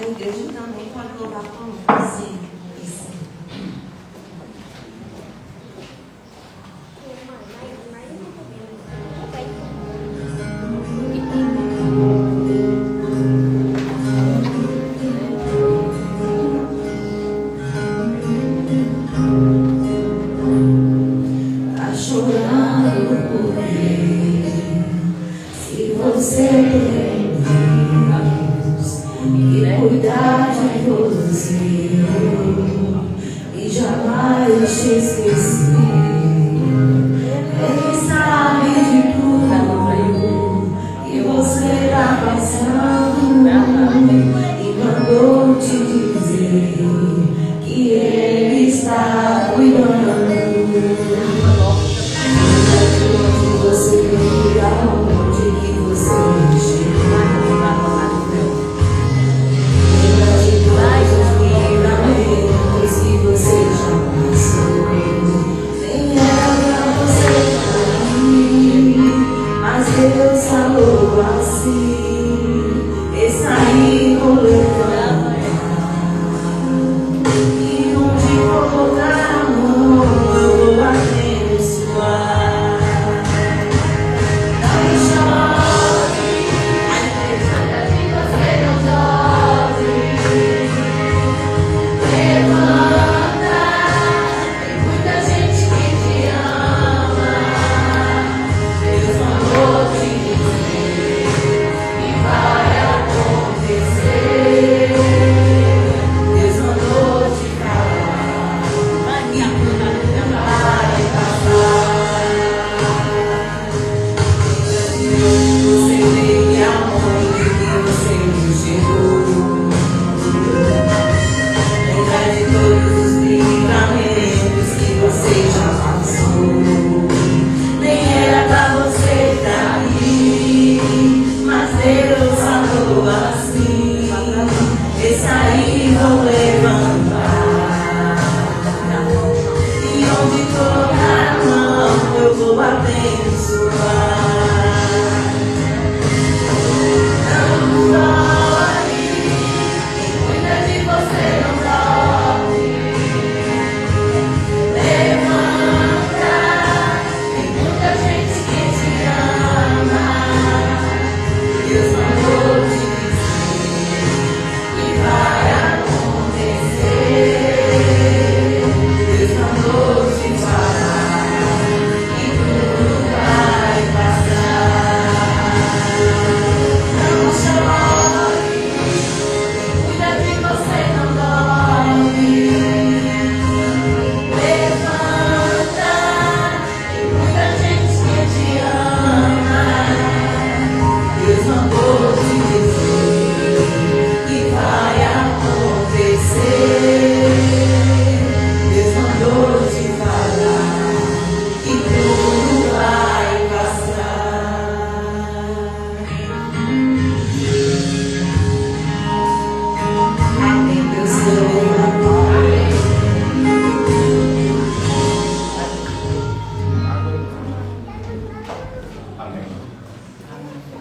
igreja também pode louvar com música. Sim, isso. Tá chorando por mim. Se você tem Deus e cuidar de você, e jamais te esqueci. Ele sabe de tudo que você tá passando e mandou te dizer que ele está cuidando. Você vê aonde que você chega. Lembra de todos os livramentos que você já passou. Nem era pra você cair, mas Deus falou assim: esse aí vou levantar. E onde colocar a mão eu vou abençoar.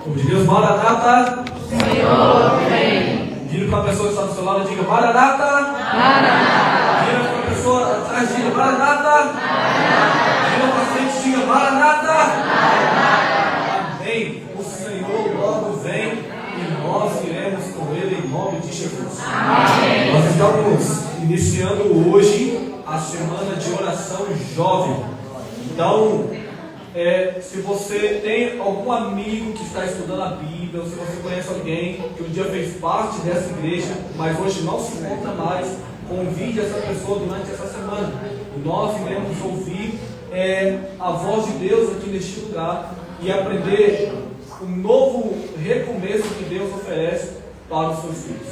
Como diz Deus, Maranata. Senhor, vem. Diga para a pessoa que está do seu lado, diga Maranata. Maranata. Diga para a pessoa atrás, diga Maranata. Diga para frente, diga Maranata. Amém. O Senhor logo vem e nós iremos com Ele em nome de Jesus. Amém. Nós estamos iniciando hoje a semana de oração jovem. Então, se você tem algum amigo que está estudando a Bíblia, ou se você conhece alguém que um dia fez parte dessa igreja, mas hoje não se encontra mais, convide essa pessoa durante essa semana. Nós iremos ouvir a voz de Deus aqui neste lugar e aprender um novo recomeço que Deus oferece para os seus filhos.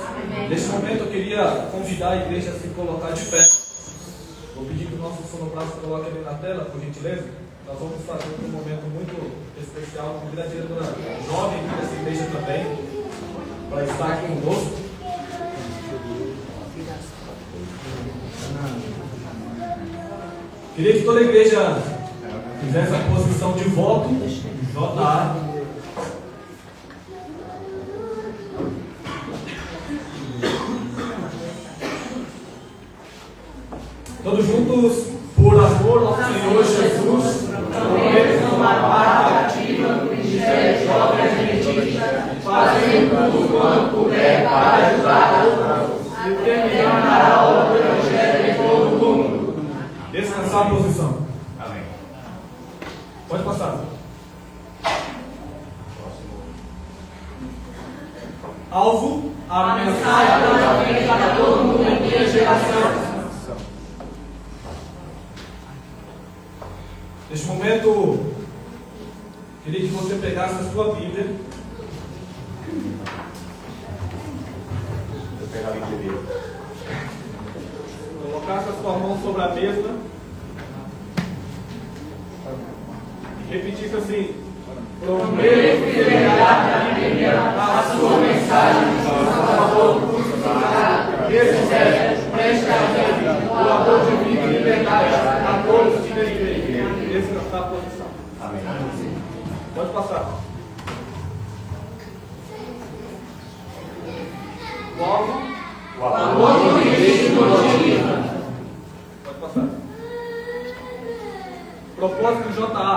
Neste momento eu queria convidar a igreja a se colocar de pé. Vou pedir que o nosso sonoplasta coloque ali na tela, por gentileza. Nós vamos fazer um momento muito especial. Convido a diretora jovem aqui dessa igreja também para estar aqui conosco. Queria que toda a igreja fizesse a posição de voto, JA. Todos juntos, por amor ao Senhor Jesus, prometo tomar parte ativa no Ministério Jovem Adventista, fazendo tudo quanto puder para ajudar e terminar a obra do Evangelho em todo o mundo. Descansar a posição. Amém. Pode passar. Alvo, a mensagem para todo mundo em minha geração. Neste momento, queria que você pegasse a sua Bíblia. Colocasse a sua mão sobre a mesa e repetisse assim: prometo fidelidade à Bíblia, a sua mensagem a favor do crucificado, desse preste a vida, o amor de vida e liberdade a todos que nele creem. Descansar a posição. Amém. Pode passar. O amor de Cristo motiva. Pode passar. Propósito do JA.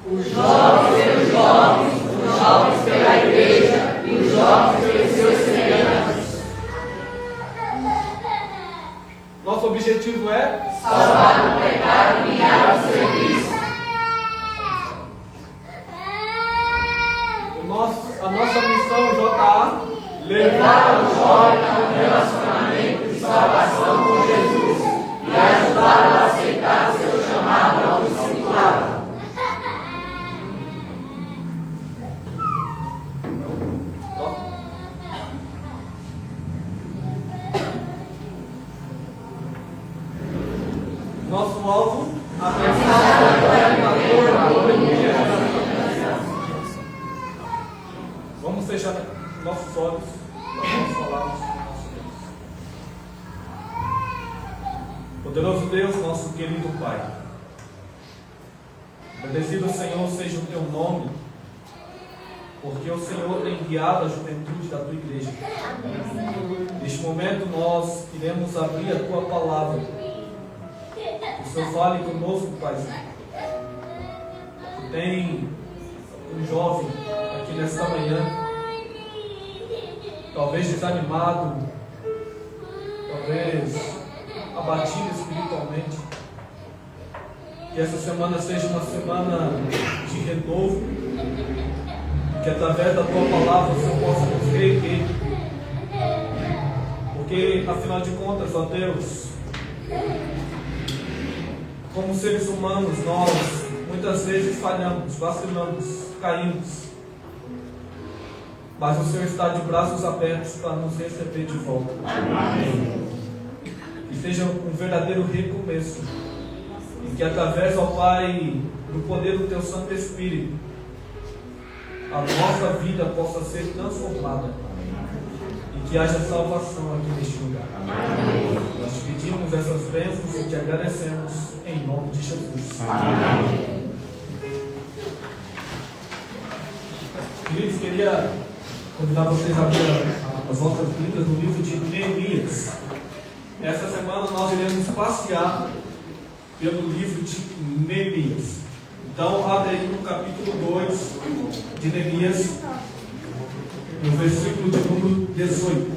Os jovens pelos jovens, os jovens pela igreja e os jovens pelos seus semelhantes. Nosso objetivo é salvar o pecado e guiar o serviço. A nossa missão, JA, levar o jovem a um relacionamento de salvação com Jesus e ajudá-lo a aceitar seu chamado ao discipulado. Nosso alvo, a mensagem Vamos fechar nossos olhos para nós falarmos com o nosso Deus. Poderoso Deus, nosso querido Pai, agradecido, Senhor, seja o teu nome, porque o Senhor tem guiado a juventude da tua igreja. Neste momento nós queremos abrir a tua palavra. O Senhor fale conosco, Pai. Tem um jovem aqui nesta manhã, talvez desanimado, talvez abatido espiritualmente. Que essa semana seja uma semana de renovo, que através da tua palavra o Senhor possa nos reerguer, porque afinal de contas, ó Deus, como seres humanos, nós muitas vezes falhamos, vacilamos, caímos, mas o Senhor está de braços abertos para nos receber de volta. Amém. Que seja um verdadeiro recomeço, e que através, ó Pai, do poder do teu Santo Espírito, a nossa vida possa ser transformada e que haja salvação aqui neste lugar. Amém. Nós pedimos essas bênçãos e te agradecemos em nome de Jesus. Amém. Queridos, queria convidar vocês a abrir as vossas Bíblias no livro de Neemias. Essa semana nós iremos passear pelo livro de Neemias. Então, abre aí no capítulo 2 de Neemias, no versículo de número 18.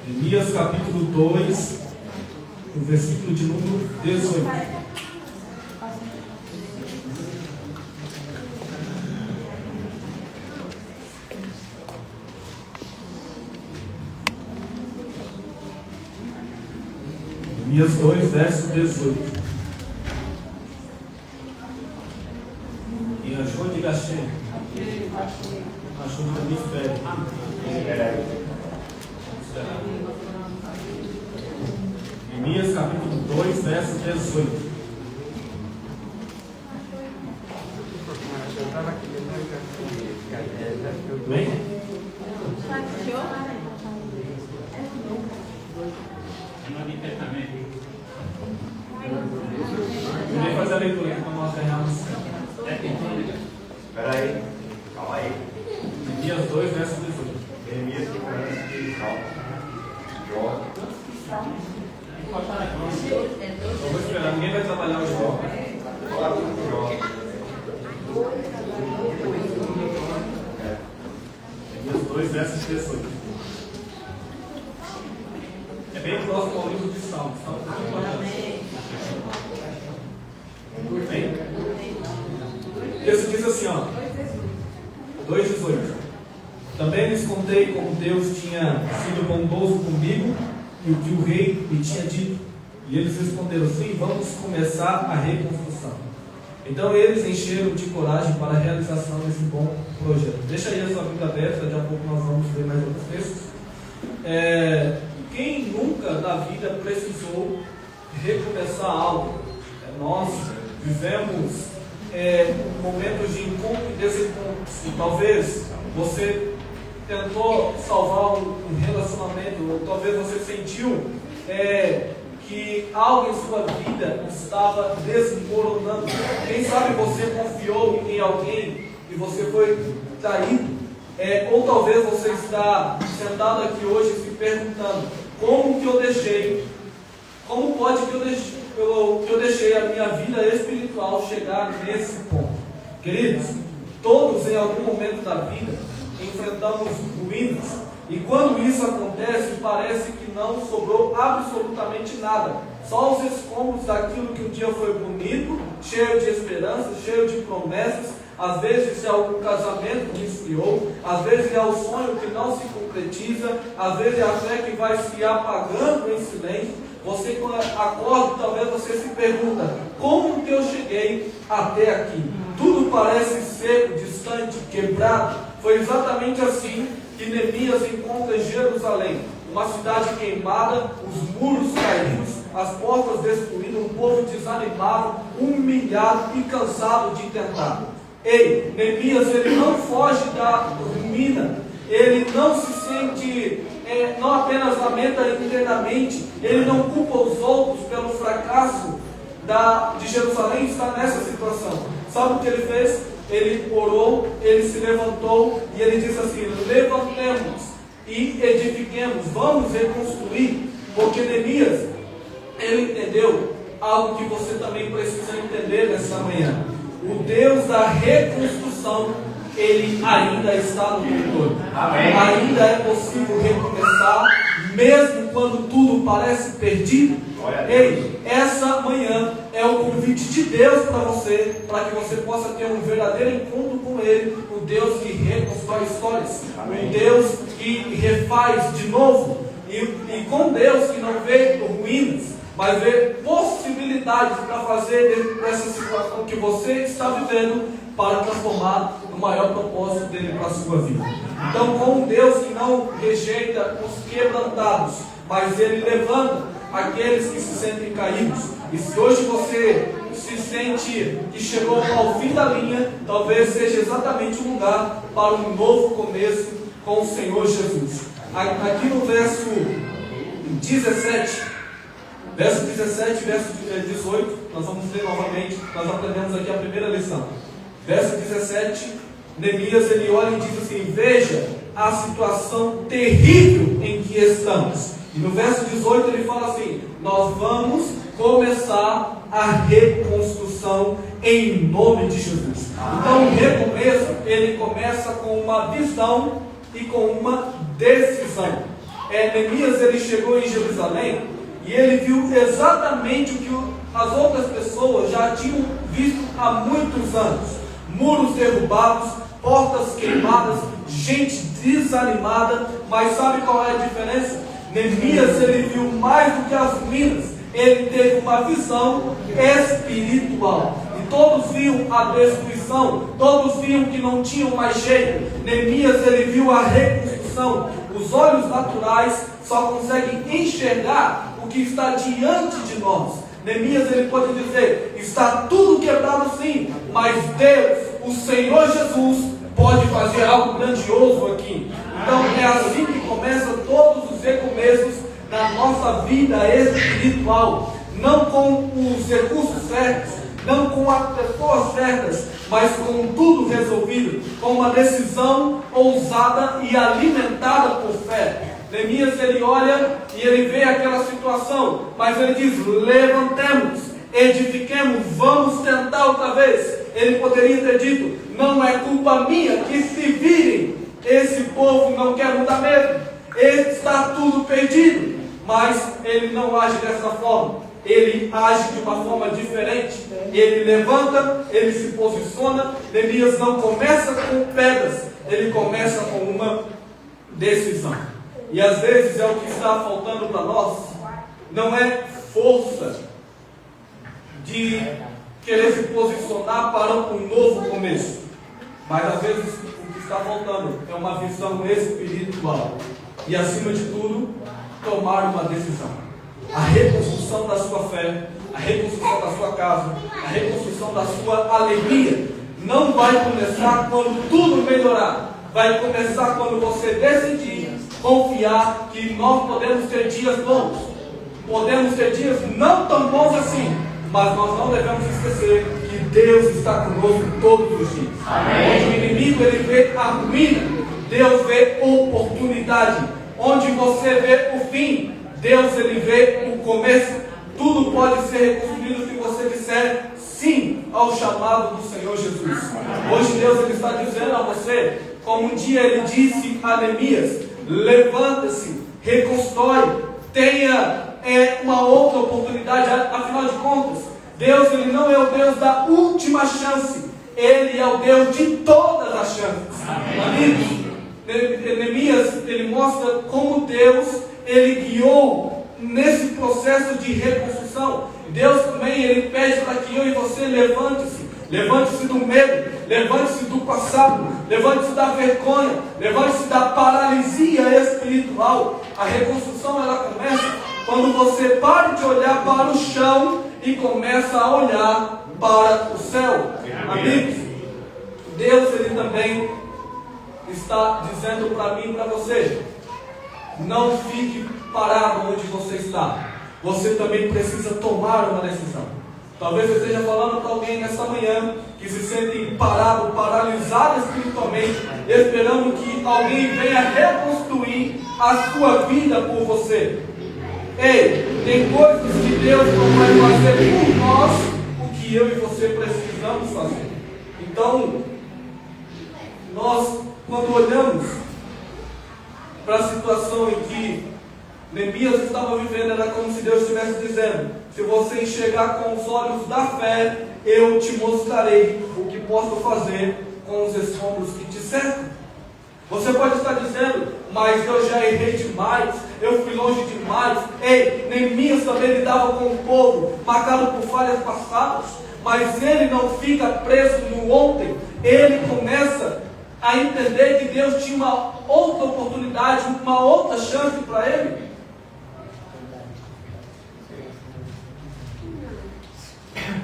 Neemias, capítulo 2, no versículo de número 18. Neemias 2, verso 18. E achou de Gachê. Achou de Hemisfério. Neemias capítulo 2, verso 18. Bem? Eu vou fazer a leitura aqui para nós ganharmos. Espera aí, calma aí. Neemias 2, verso 18. Neemias que começa de Jó. trabalhar o jovem. Os 2 versos 18. É bem próximo ao livro de Salmos. Bem? Isso diz assim, ó. 2,18. Também lhes contei como Deus tinha sido bondoso comigo e o que o rei me tinha dito. E eles responderam: sim, vamos começar a reconstrução. Então eles encheram de coragem para a realização desse bom projeto. Deixa aí a sua Bíblia aberta, daqui a pouco nós vamos ver mais outros textos. Quem nunca na vida precisou recomeçar algo? Nós vivemos momentos de encontro e desencontro. Talvez você tentou salvar um relacionamento, ou talvez você sentiu que algo em sua vida estava desmoronando. Quem sabe você confiou em alguém e você foi traído. Ou talvez você está sentado aqui hoje se perguntando: como que eu deixei? Como pode que eu deixei a minha vida espiritual chegar nesse ponto? Queridos, todos em algum momento da vida enfrentamos ruínas. E quando isso acontece, parece que não sobrou absolutamente nada. Só os escombros daquilo que um dia foi bonito, cheio de esperança, cheio de promessas. Às vezes é algum casamento que esfriou, às vezes é o sonho que não se concretiza, às vezes é a fé que vai se apagando em silêncio. Você, quando acorda, talvez você se pergunta: como que eu cheguei até aqui? Tudo parece seco, distante, quebrado. Foi exatamente assim que Neemias encontra em Jerusalém, uma cidade queimada, os muros caídos, as portas destruídas, um povo desanimado, humilhado e cansado de tentar. Ei, Neemias, ele não foge da ruína, ele não se sente, não apenas lamenta internamente, ele não culpa os outros pelo fracasso de Jerusalém estar nessa situação. Sabe o que ele fez? Ele orou, ele se levantou e ele disse assim: levantemos e edifiquemos, vamos reconstruir. Porque Neemias, ele entendeu algo que você também precisa entender nessa manhã: o Deus da reconstrução, ele ainda está no controle. Amém. Ainda é possível recomeçar, mesmo quando tudo parece perdido. Ei, essa manhã é o convite de Deus para você, para que você possa ter um verdadeiro encontro com Ele, o Deus que reconstrói histórias, o Deus que refaz de novo, e com Deus que não vê ruínas, mas vê possibilidades para fazer dessa situação que você está vivendo, para transformar no maior propósito dele para a sua vida. Então, com um Deus que não rejeita os quebrantados, mas Ele levanta aqueles que se sentem caídos. E se hoje você se sente que chegou ao fim da linha, talvez seja exatamente um lugar para um novo começo com o Senhor Jesus. Aqui no verso 17, verso 18, nós vamos ler novamente. Nós aprendemos aqui a primeira lição. Verso 17, Neemias, ele olha e diz assim: veja a situação terrível em que estamos. E no verso 18 ele fala assim: nós vamos começar a reconstrução em nome de Jesus. Então o recomeço, ele começa com uma visão e com uma decisão. Neemias, ele chegou em Jerusalém e ele viu exatamente o que as outras pessoas já tinham visto há muitos anos: muros derrubados, portas queimadas, gente desanimada. Mas sabe qual é a diferença? Neemias, ele viu mais do que as ruínas, ele teve uma visão espiritual. E todos viam a destruição, todos viam que não tinham mais jeito. Neemias, ele viu a reconstrução. Os olhos naturais só conseguem enxergar o que está diante de nós. Neemias, ele pode dizer: está tudo quebrado sim, mas Deus, o Senhor Jesus, pode fazer algo grandioso aqui. Então é assim que começam todos os recomeços na nossa vida espiritual. Não com os recursos certos, não com as pessoas certas, mas com tudo resolvido, com uma decisão ousada e alimentada por fé. Neemias, ele olha e ele vê aquela situação, mas ele diz: levantemos edifiquemos, vamos tentar outra vez. Ele poderia ter dito: não é culpa minha, que se virem, esse povo não quer mudar mesmo, está tudo perdido. Mas ele não age dessa forma, ele age de uma forma diferente. Ele levanta, ele se posiciona. Neemias não começa com pedras, ele começa com uma decisão. E às vezes é o que está faltando para nós, não é força de querer se posicionar para um novo começo, mas às vezes o que está faltando é uma visão espiritual e, acima de tudo, tomar uma decisão. A reconstrução da sua fé, a reconstrução da sua casa, a reconstrução da sua alegria não vai começar quando tudo melhorar, vai começar quando você decidir confiar que nós podemos ter dias bons, podemos ter dias não tão bons assim, mas nós não devemos esquecer que Deus está conosco todos os dias. Amém. Onde o inimigo ele vê a ruína, Deus vê oportunidade. Onde você vê o fim, Deus ele vê o começo. Tudo pode ser reconstruído se você disser sim ao chamado do Senhor Jesus. Hoje Deus ele está dizendo a você, como um dia ele disse a Neemias: levanta-se, reconstrói, tenha uma outra oportunidade. Afinal de contas, Deus ele não é o Deus da última chance, Ele é o Deus de todas as chances. Amigos, Neemias ele mostra como Deus ele guiou nesse processo de reconstrução. Deus também ele pede para que eu e você levante-se do medo, levante-se do passado, levante-se da vergonha, levante-se da paralisia espiritual. A reconstrução ela começa quando você para de olhar para o chão e começa a olhar para o céu. Amigos, Deus ele também está dizendo para mim e para você: não fique parado onde você está. Você também precisa tomar uma decisão. Talvez eu esteja falando para alguém nessa manhã que se sente parado, paralisado espiritualmente, esperando que alguém venha reconstruir a sua vida por você. Ei, tem coisas que Deus não vai fazer por nós o que eu e você precisamos fazer. Então, nós, quando olhamos para a situação em que Neemias estava vivendo, era como se Deus estivesse dizendo: se você enxergar com os olhos da fé, eu te mostrarei o que posso fazer com os escombros que te cercam. Você pode estar dizendo: mas eu já errei demais, eu fui longe demais. Ei, Neemias também lidava com o povo marcado por falhas passadas, mas ele não fica preso no ontem. Ele começa a entender que Deus tinha uma outra oportunidade, uma outra chance para ele.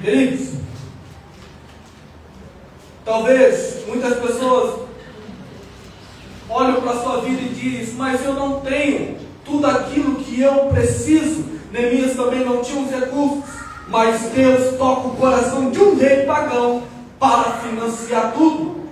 Queridos, talvez muitas pessoas olham para a sua vida e dizem: mas eu não tenho tudo aquilo que eu preciso. Neemias também não tinha os recursos, mas Deus toca o coração de um rei pagão para financiar tudo.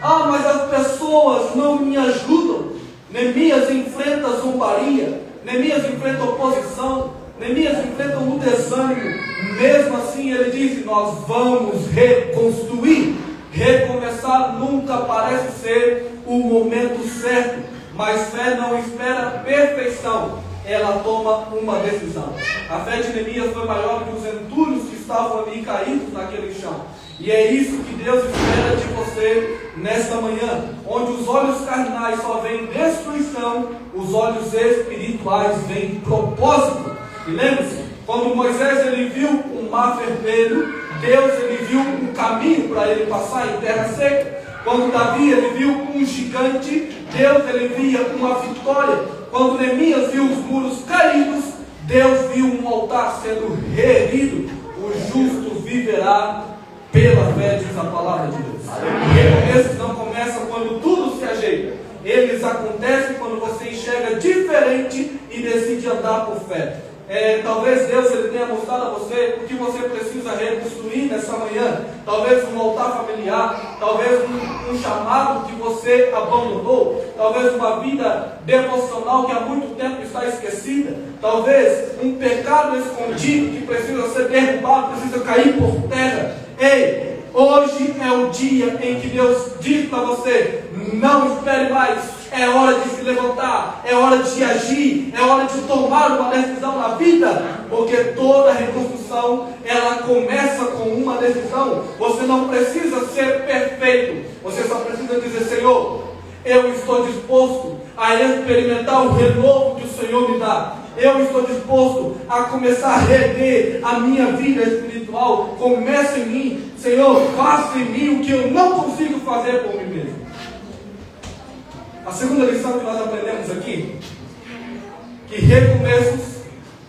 Ah, mas as pessoas não me ajudam. Neemias enfrenta zombaria, Neemias enfrenta oposição, Neemias enfrenta o desânimo. Mesmo assim ele diz: nós vamos reconstruir. Recomeçar nunca parece ser o momento certo, mas fé não espera perfeição, ela toma uma decisão. A fé de Neemias foi maior que os entulhos que estavam ali caídos naquele chão. E é isso que Deus espera de você nesta manhã, onde os olhos carnais só veem destruição, os olhos espirituais veem propósito. E lembre-se, quando Moisés ele viu um mar vermelho, Deus ele viu um caminho para ele passar em terra seca. Quando Davi ele viu um gigante, Deus ele via uma vitória. Quando Neemias viu os muros caídos, Deus viu um altar sendo reerguido. O justo viverá pela fé, diz a palavra de Deus. Recomeços não começam quando tudo se ajeita. Eles acontecem quando você enxerga diferente e decide andar por fé. talvez Deus ele tenha mostrado a você o que você precisa reconstruir nessa manhã. Talvez um altar familiar, talvez um chamado que você abandonou, talvez uma vida devocional que há muito tempo está esquecida, talvez um pecado escondido que precisa ser derrubado, precisa cair por terra. Ei, hoje é o dia em que Deus diz para você: não espere mais. É hora de se levantar, é hora de agir, é hora de tomar uma decisão na vida, porque toda reconstrução, ela começa com uma decisão. Você não precisa ser perfeito, você só precisa dizer: Senhor, eu estou disposto a experimentar o renovo que o Senhor me dá. Eu estou disposto a começar a rever a minha vida espiritual. Comece em mim, Senhor, faça em mim o que eu não consigo fazer por mim mesmo. A segunda lição que nós aprendemos aqui, que recomeços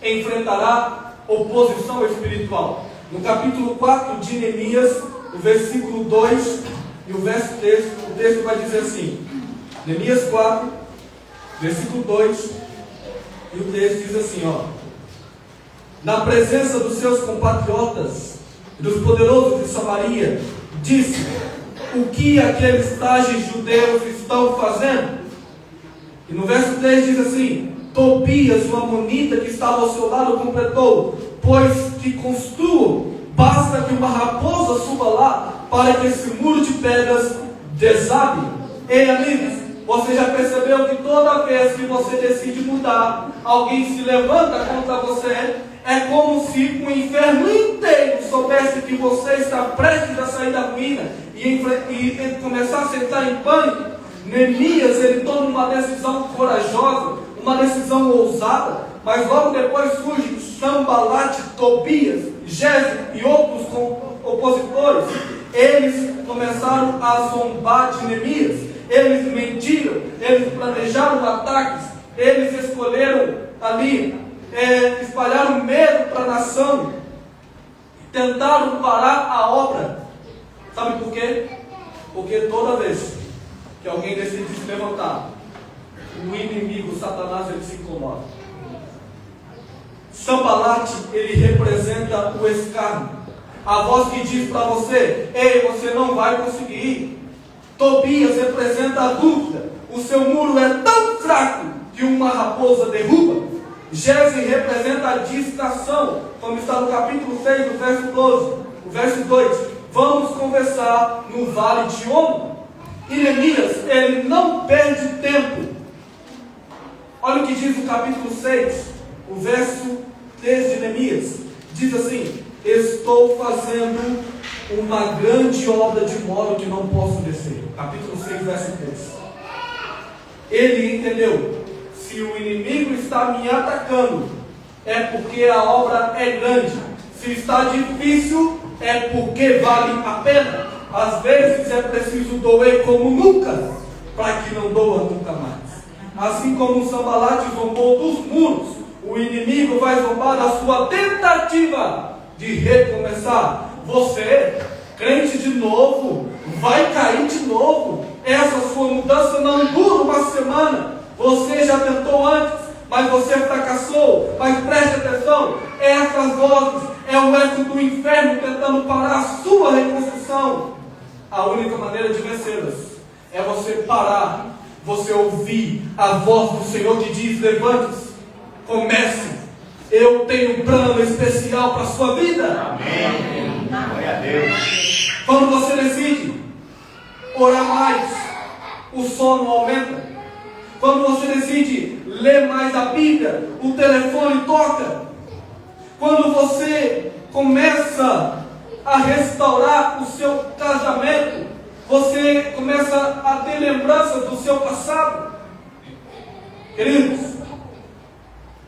enfrentará oposição espiritual. No capítulo 4 de Neemias, o versículo 2 e o verso 3, o texto vai dizer assim: Neemias 4, versículo 2, e o texto diz assim, ó: na presença dos seus compatriotas e dos poderosos de Samaria, disse: o que aqueles tais judeus estão fazendo? E no verso 3 diz assim: Tobias, o amonita que estava ao seu lado, completou: pois que construam, basta que uma raposa suba lá, para que esse muro de pedras desabe. Ei, amigos, você já percebeu que toda vez que você decide mudar, alguém se levanta contra você? É como se o inferno inteiro soubesse que você está prestes a sair da ruína e começar a sentar em pânico. Neemias, ele toma uma decisão corajosa, uma decisão ousada, mas logo depois surge Sanbalat, Tobias, Gesem e outros opositores. Eles começaram a zombar de Neemias, eles mentiram, eles planejaram ataques, eles escolheram ali, espalharam medo para a nação, tentaram parar a obra. Sabe por quê? Porque toda vez que alguém decide se levantar, o inimigo, Satanás, ele se incomoda. Sanbalat, ele representa o escárnio, a voz que diz para você: ei, você não vai conseguir. Tobias representa a dúvida, o seu muro é tão fraco que uma raposa derruba. Gesem representa a distração, como está no capítulo 6, no verso 12, o verso 2: vamos conversar no vale de Ono. E Neemias, ele não perde tempo. Olha o que diz o capítulo 6, o verso 3 de Neemias. Diz assim: estou fazendo uma grande obra de modo que não posso descer. Capítulo 6, verso 3. Ele entendeu: se o inimigo está me atacando, é porque a obra é grande. Se está difícil, é porque vale a pena. Às vezes é preciso doer como nunca, para que não doa nunca mais. Assim como o Sanbalat zombou dos muros, o inimigo vai zombar da sua tentativa de recomeçar. Você, crente de novo, vai cair de novo. Essa sua mudança não dura uma semana. Você já tentou antes, mas você fracassou. Mas preste atenção: essas vozes é o eco do inferno tentando parar a sua reconstrução. A única maneira de vencê-las é você parar, você ouvir a voz do Senhor que diz: levante-se, comece. Eu tenho um plano especial para a sua vida. Amém. Glória a Deus. Quando você decide orar mais, o sono aumenta. Quando você decide ler mais a Bíblia, o telefone toca. Quando você começa a restaurar o seu casamento, você começa a ter lembranças do seu passado. Queridos,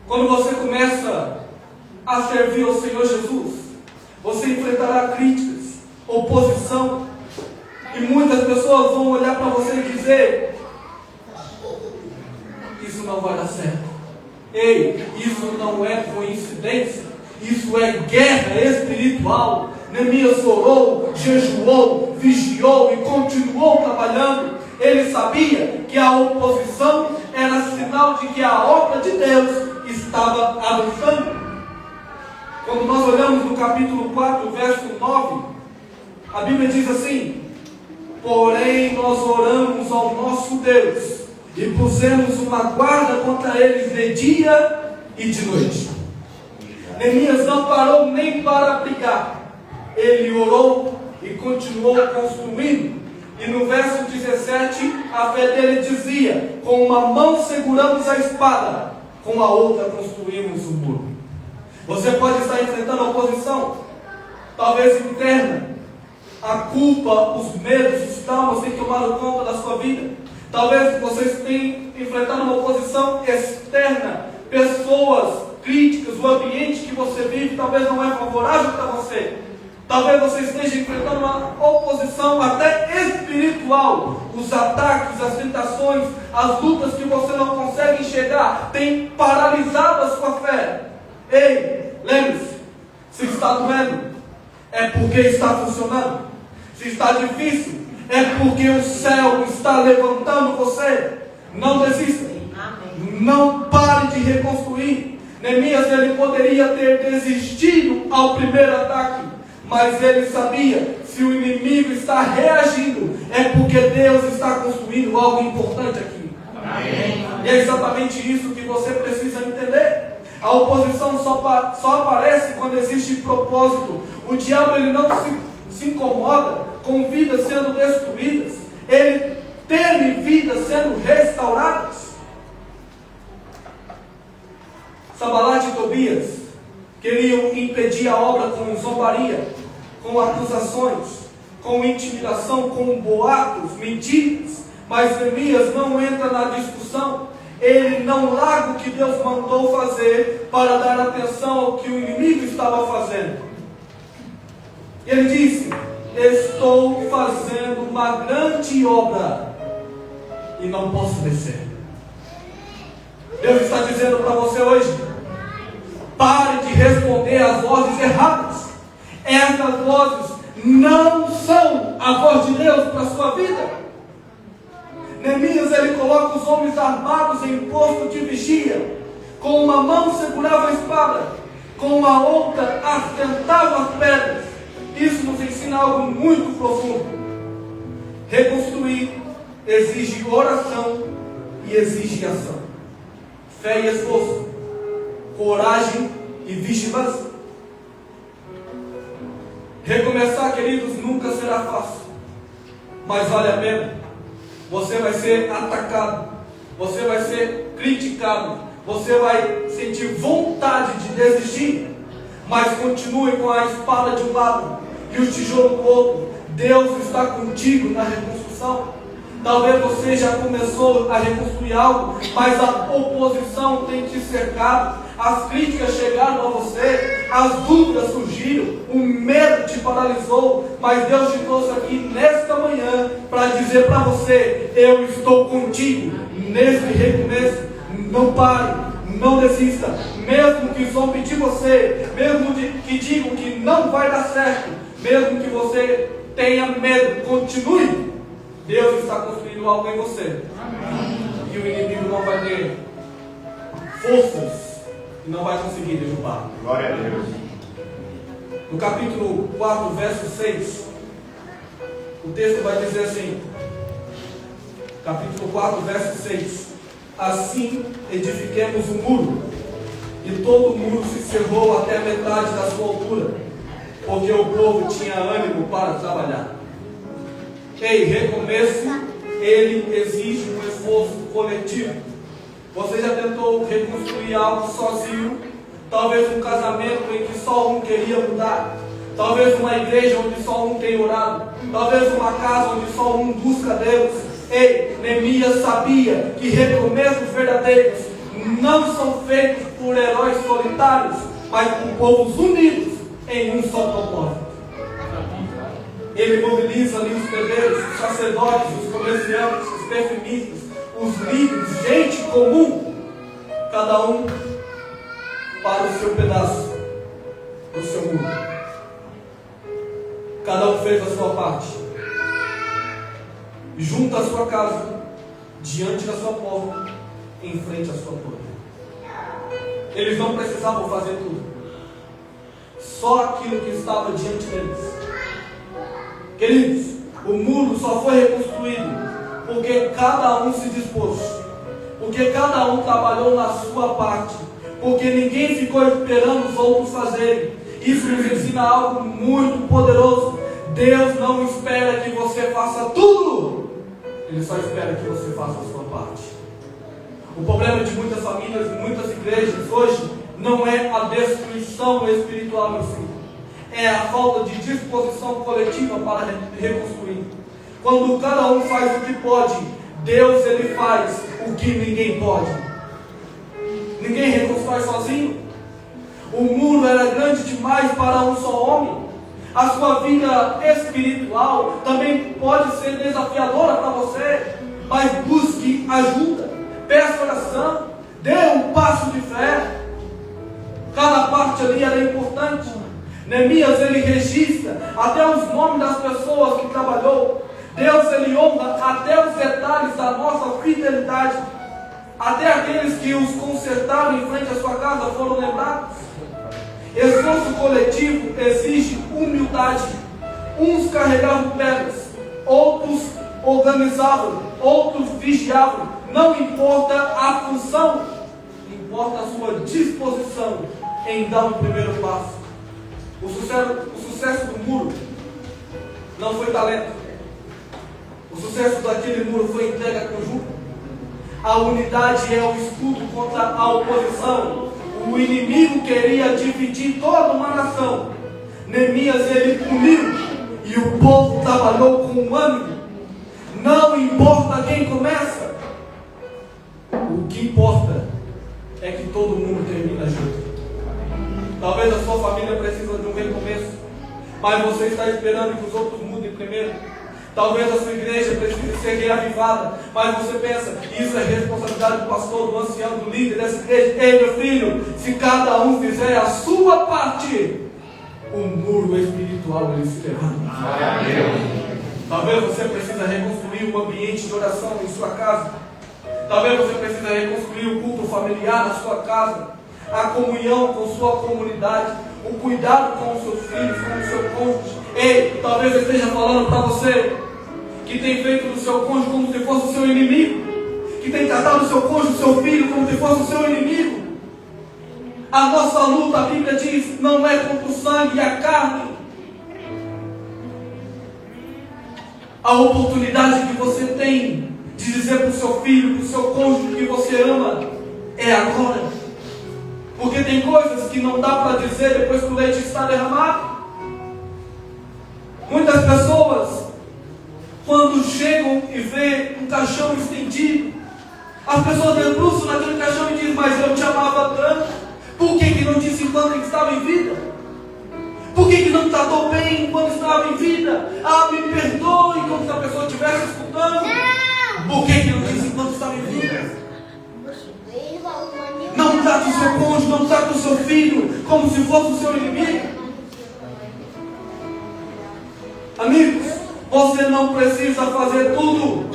quando você começa a servir ao Senhor Jesus, você enfrentará críticas, oposição, e muitas pessoas vão olhar para você e dizer: isso não vai dar certo. Ei, isso não é coincidência, isso é guerra espiritual. Neemias orou, jejuou, vigiou e continuou trabalhando. Ele sabia que a oposição era sinal de que a obra de Deus estava avançando. Quando nós olhamos no capítulo 4, verso 9, a Bíblia diz assim: porém nós oramos ao nosso Deus e pusemos uma guarda contra eles de dia e de noite. Neemias não parou nem para brigar. Ele orou e continuou construindo. E no verso 17, a fé dele dizia: com uma mão seguramos a espada, com a outra construímos o muro. Você pode estar enfrentando oposição, talvez interna. A culpa, os medos, os traumas têm tomado conta da sua vida. Talvez vocês tenham enfrentado uma oposição externa, pessoas, críticas, o ambiente que você vive talvez não é favorável para você. Talvez você esteja enfrentando uma oposição até espiritual. Os ataques, as tentações, as lutas que você não consegue enxergar têm paralisado a sua fé. Ei, lembre-se, se está doendo, é porque está funcionando. Se está difícil, é porque o céu está levantando você. Não desista. Não pare de reconstruir. Neemias, ele poderia ter desistido ao primeiro ataque, mas ele sabia: se o inimigo está reagindo, é porque Deus está construindo algo importante aqui. Amém. E é exatamente isso que você precisa entender. A oposição só aparece quando existe propósito. O diabo, ele não se incomoda com vidas sendo destruídas. Ele teme vidas sendo restauradas. Sanbalat e Tobias queriam impedir a obra com zombaria, com acusações, com intimidação, com boatos, mentiras. Mas Neemias não entra na discussão. Ele não larga o que Deus mandou fazer para dar atenção ao que o inimigo estava fazendo. Ele disse: estou fazendo uma grande obra e não posso descer. Deus está dizendo para você hoje: pare de responder às vozes erradas. Essas vozes não são a voz de Deus para a sua vida. Neemias, ele coloca os homens armados em posto de vigia. Com uma mão segurava a espada, com a outra assentava as pedras. Isso nos ensina algo muito profundo. Reconstruir exige oração e exige ação. Fé e esforço, coragem e vigilância. Recomeçar, queridos, nunca será fácil, mas vale a pena. Você vai ser atacado, você vai ser criticado, você vai sentir vontade de desistir, mas continue com a espada de um lado e o tijolo do outro. Deus está contigo na reconstrução. Talvez você já começou a reconstruir algo, mas a oposição tem te cercado, as críticas chegaram a você, as dúvidas surgiram, o medo te paralisou, mas Deus te trouxe aqui nesta manhã para dizer para você: eu estou contigo nesse recomeço. Não pare, não desista, mesmo que zombem de você, mesmo que digam que não vai dar certo, mesmo que você tenha medo, continue. Deus está construindo algo em você. Amém. E o inimigo não vai ter forças e não vai conseguir derrubar. Glória a Deus. No capítulo 4, verso 6, o texto vai dizer assim, capítulo 4, verso 6: assim edifiquemos o muro, e todo o muro se cerrou até a metade da sua altura, porque o povo tinha ânimo para trabalhar. Ei, recomeço, ele exige um esforço coletivo. Você já tentou reconstruir algo sozinho? Talvez um casamento em que só um queria mudar. Talvez uma igreja onde só um tem orado. Talvez uma casa onde só um busca Deus. Ei, Neemias sabia que recomeços verdadeiros não são feitos por heróis solitários, mas por povos unidos em um só propósito. Ele mobiliza ali os pedreiros, os sacerdotes, os comerciantes, os perfumistas, os líderes, gente comum, cada um para o seu pedaço, o seu mundo. Cada um fez a sua parte. Junto à sua casa, diante da sua porta, em frente à sua porta. Eles não precisavam fazer tudo. só aquilo que estava diante deles. Queridos, o muro só foi reconstruído porque cada um se dispôs, porque cada um trabalhou na sua parte, porque ninguém ficou esperando os outros fazerem. Isso nos ensina algo muito poderoso. Deus não espera que você faça tudo, Ele só espera que você faça a sua parte. O problema de muitas famílias, muitas igrejas hoje, não é a destruição espiritual em si, é a falta de disposição coletiva para reconstruir. Quando cada um faz o que pode, Deus ele faz o que ninguém pode. Ninguém reconstrói sozinho. O muro era grande demais para um só homem. A sua vida espiritual também pode ser desafiadora para você, mas busque ajuda, peça oração, dê um passo de fé. Cada parte ali era importante. Neemias ele registra até os nomes das pessoas que trabalhou. Deus ele honra até os detalhes da nossa fidelidade. Até aqueles que os consertaram em frente à sua casa foram lembrados. Esforço coletivo exige humildade. Uns carregavam pedras, outros organizavam, outros vigiavam. Não importa a função, importa a sua disposição em dar o primeiro passo. O sucesso do muro não foi talento. O sucesso daquele muro foi entrega conjunta. A unidade é o escudo contra a oposição. O inimigo queria dividir toda uma nação. Neemias ele puniu e o povo trabalhou com ânimo. Não importa quem começa, o que importa é que todo mundo termina junto. Talvez a sua família precise de um recomeço, mas você está esperando que os outros mudem primeiro. Talvez a sua igreja precise ser reavivada, mas você pensa, isso é responsabilidade do pastor, do ancião, do líder dessa igreja. Ei, meu filho, se cada um fizer a sua parte, o muro espiritual ele se levanta. Talvez você precise reconstruir um ambiente de oração em sua casa. Talvez você precise reconstruir o culto familiar na sua casa, a comunhão com sua comunidade, o cuidado com os seus filhos, com o seu cônjuge. Ei, talvez eu esteja falando para você que tem feito do seu cônjuge como se fosse o seu inimigo, que tem tratado o seu cônjuge, o seu filho, como se fosse o seu inimigo. A nossa luta, a Bíblia diz, não é contra o sangue e a carne. A oportunidade que você tem de dizer para o seu filho, para o seu cônjuge que você ama, é agora. Porque tem coisas que não dá para dizer depois que o leite está derramado. Muitas pessoas, quando chegam e vê um caixão estendido, as pessoas debruçam naquele caixão e dizem, mas eu te amava tanto, por que não disse enquanto estava em vida? Por que não tratou bem enquanto estava em vida? Ah, me perdoe, como se a pessoa estivesse escutando. Por que não disse enquanto estava em vida? Não trata o seu cônjuge, não trata o seu filho como se fosse o seu inimigo. Amigos, você não precisa fazer tudo.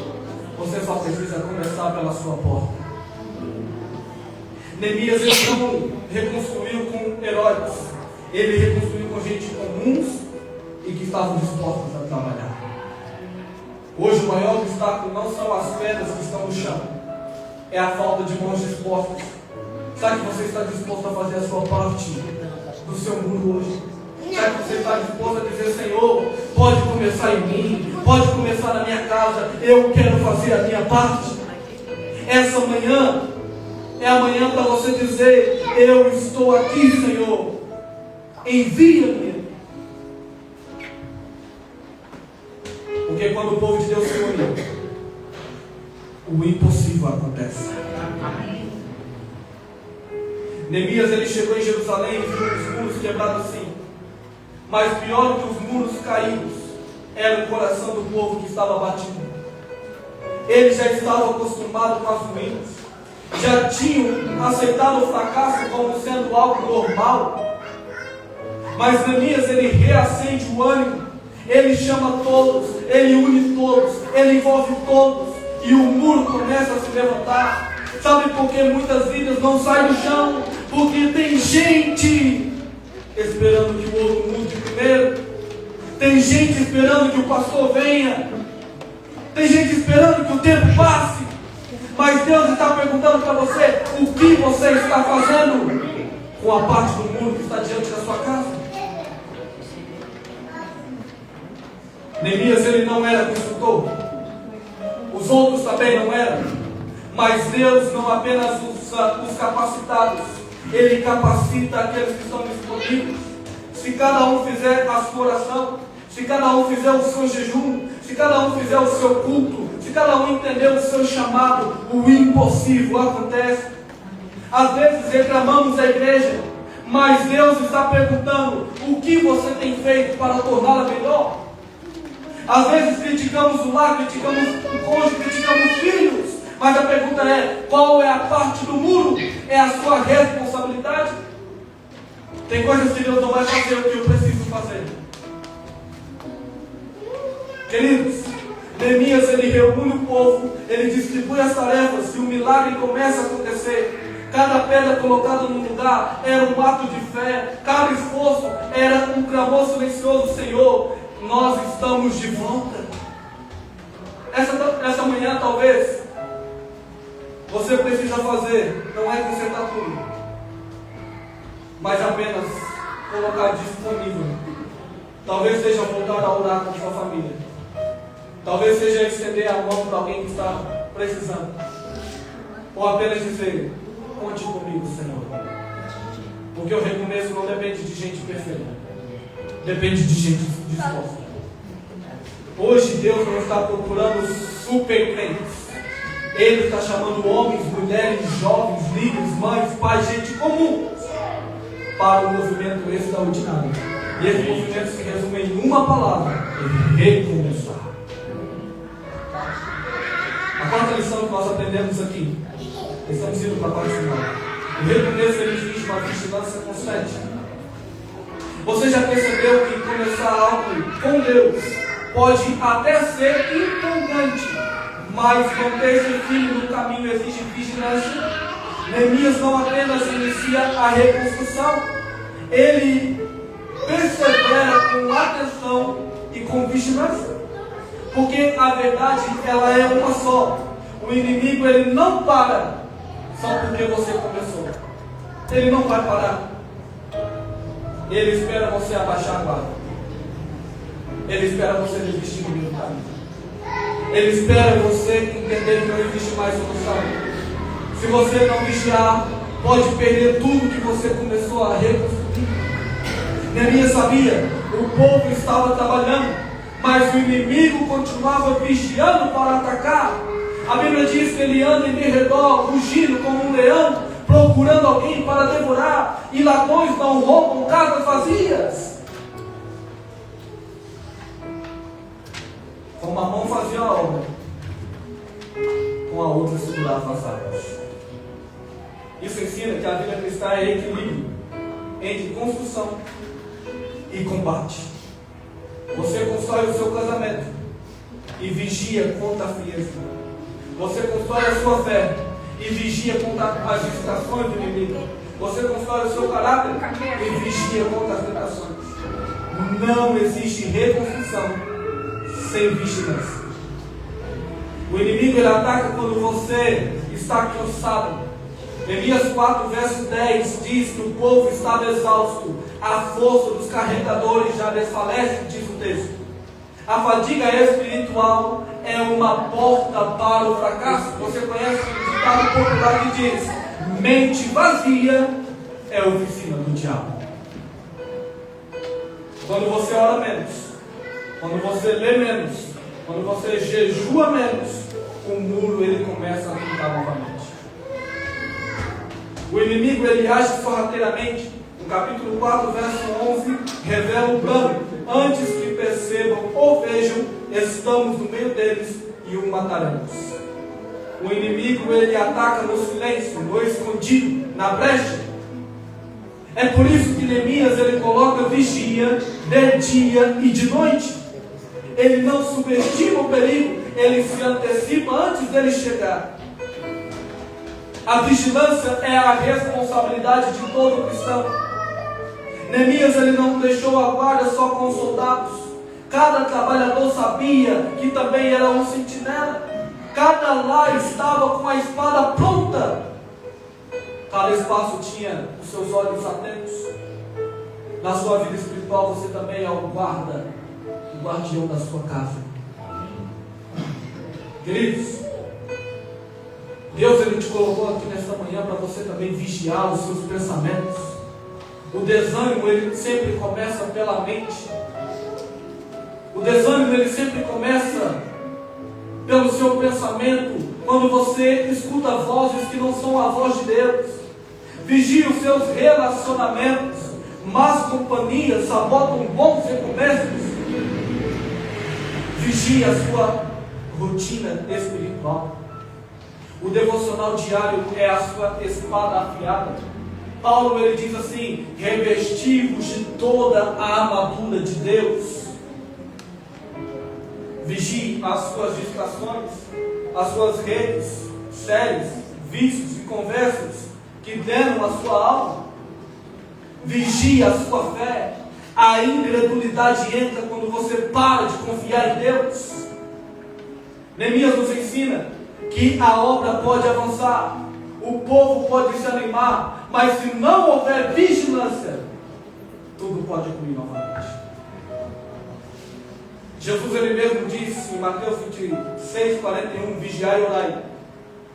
Você só precisa começar pela sua porta. Neemias então reconstruiu com heróis. Ele reconstruiu com gente comuns e que estavam dispostos a trabalhar. Hoje o maior obstáculo não são as pedras que estão no chão, é a falta de mãos dispostas. Sabe que você está disposto a fazer a sua parte do seu muro hoje? Sabe que você está disposto a dizer, Senhor, pode começar em mim, pode começar na minha casa, eu quero fazer a minha parte. Essa manhã é a manhã para você dizer, eu estou aqui, Senhor, envia-me. Porque quando o povo de Deus se une, o impossível acontece. Neemias ele chegou em Jerusalém e viu os muros quebrados assim. Mas pior do que os muros caídos era o coração do povo que estava batido. Eles já estavam acostumados com as ruínas, já tinham aceitado o fracasso como sendo algo normal. Mas Neemias ele reacende o ânimo, ele chama todos, ele une todos, ele envolve todos, e o muro começa a se levantar. Sabe por que muitas vidas não saem do chão? Porque tem gente esperando que o outro mude primeiro. Tem gente esperando que o pastor venha. Tem gente esperando que o tempo passe. Mas Deus está perguntando para você: o que você está fazendo com a parte do muro que está diante da sua casa? Neemias, ele não era construtor. Os outros também não eram. Mas Deus não apenas usa os capacitados, Ele capacita aqueles que estão disponíveis. Se cada um fizer a sua oração, se cada um fizer o seu jejum, se cada um fizer o seu culto, se cada um entender o seu chamado, o impossível acontece. Às vezes reclamamos a igreja, mas Deus está perguntando: o que você tem feito para torná-la melhor? Às vezes criticamos o lar, criticamos o cônjuge, criticamos os filhos, mas a pergunta é: qual é a parte do muro? É a sua responsabilidade? Tem coisas que Deus não vai fazer o que eu preciso fazer. Queridos, Neemias, ele reúne o povo, ele distribui as tarefas e o milagre começa a acontecer. Cada pedra colocada no lugar era um ato de fé, cada esforço era um clamor silencioso: Senhor, nós estamos de volta. Essa manhã talvez você precisa fazer, não é consertar tudo, mas apenas colocar disponível. Talvez seja voltar a orar com sua família. Talvez seja estender a mão para alguém que está precisando. Ou apenas dizer: conte comigo, Senhor. Porque o recomeço não depende de gente perfeita, depende de gente disposta. Hoje Deus não está procurando super crentes. Ele está chamando homens, mulheres, jovens, líderes, mães, pais, gente comum para um movimento extraordinário. E esse movimento se resume em uma palavra: recomeçar. A quarta lição que nós aprendemos aqui, estamos indo para a parte final. O recomeço exige uma vigilância constante. Você já percebeu que começar algo com Deus pode até ser empolgante, mas manter-se firme no caminho exige vigilância? Neemias não apenas inicia a reconstrução, ele persevera com atenção e com vigilância. Porque a verdade, ela é uma só. O inimigo, ele não para só porque você começou. Ele não vai parar. Ele espera você abaixar a guarda. Ele espera você desistir do meio do caminho. Ele espera você entender que não existe mais solução. Se você não vigiar, pode perder tudo que você começou a reconstruir. Neemias sabia, o povo estava trabalhando, mas o inimigo continuava vigiando para atacar. A Bíblia diz que ele anda em derredor, rugindo como um leão, procurando alguém para devorar, e ladrões não roubam casas vazias. Com uma mão fazia a obra, com a outra segurava as armas. Isso ensina que a vida cristã é equilíbrio entre construção e combate. Você constrói o seu casamento e vigia contra a frieza. Você constrói a sua fé e vigia contra as distrações do inimigo. Você constrói o seu caráter e vigia contra as tentações. Não existe reconstrução sem vigilância. O inimigo, ele ataca quando você está cansado. Neemias 4, verso 10 diz que o povo estava exausto, a força dos carregadores já desfalece, diz o texto. A fadiga espiritual é uma porta para o fracasso. Você conhece o ditado popular que diz: mente vazia é oficina do diabo. Quando você ora menos, quando você lê menos, quando você jejua menos, o muro, ele começa a pintar novamente. O inimigo, ele age sorrateiramente. No capítulo 4, verso 11, revela o plano: antes que percebam ou vejam, estamos no meio deles e o mataremos. O inimigo, ele ataca no silêncio, no escondido, na brecha. É por isso que Neemias, ele coloca vigia de dia e de noite. Ele não subestima o perigo, ele se antecipa antes dele chegar. A vigilância é a responsabilidade de todo cristão. Neemias ele não deixou a guarda só com os soldados. Cada trabalhador sabia que também era um sentinela. Cada lar estava com a espada pronta. Cada espaço tinha os seus olhos atentos. Na sua vida espiritual você também é o guarda, o guardião da sua casa. Queridos, Deus ele te colocou aqui nesta manhã para você também vigiar os seus pensamentos. O desânimo ele sempre começa pela mente. O desânimo ele sempre começa pelo seu pensamento, quando você escuta vozes que não são a voz de Deus. Vigie os seus relacionamentos. Más companhias sabotam bons recomeços. Vigie a sua rotina espiritual. O devocional diário é a sua espada afiada. Paulo ele diz assim: revesti-vos de toda a armadura de Deus. Vigie as suas distrações, as suas redes, séries, vícios e conversas que deram a sua alma. Vigie a sua fé. A incredulidade entra quando você para de confiar em Deus. Neemias nos ensina que a obra pode avançar, o povo pode se animar, mas se não houver vigilância, tudo pode ruir novamente. Jesus ele mesmo disse em Mateus 26:41: vigiai e orai,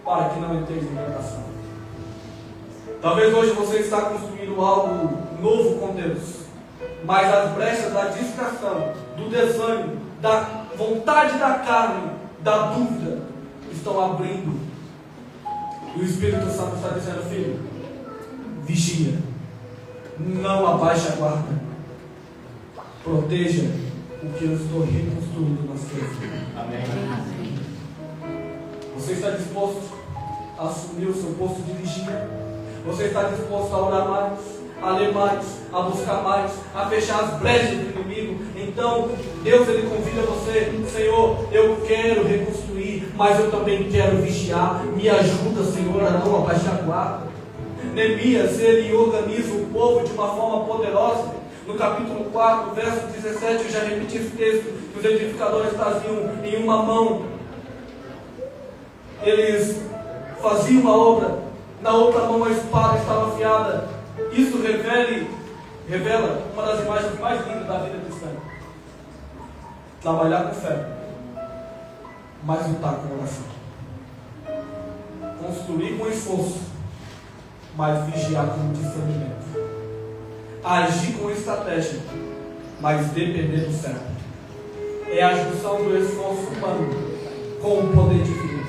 para que não entreis em tentação. Talvez hoje você está construindo algo novo com Deus, mas as brechas da distração, do desânimo, da vontade da carne, da dúvida, estão abrindo. E o Espírito Santo está dizendo: filho, vigia, não abaixe a guarda, proteja o que eu estou reconstruindo nas suas vidas. Amém. Você está disposto a assumir o seu posto de vigia? Você está disposto a orar mais, a ler mais, a buscar mais, a fechar as brechas do inimigo? Então Deus ele convida você: Senhor, eu quero reconstruir, mas eu também quero vigiar. Me ajuda, Senhor, a não abaixar a guarda. Neemias ele organiza o povo de uma forma poderosa. No capítulo 4, verso 17, eu já repeti esse texto, que os edificadores traziam em uma mão, eles faziam a obra, na outra mão a espada estava afiada. Isso revela uma das imagens mais lindas da vida cristã: trabalhar com fé, mas lutar com oração. Construir com esforço, mas vigiar com discernimento. Agir com estratégia, mas depender do céu. É a junção do esforço humano com o poder divino.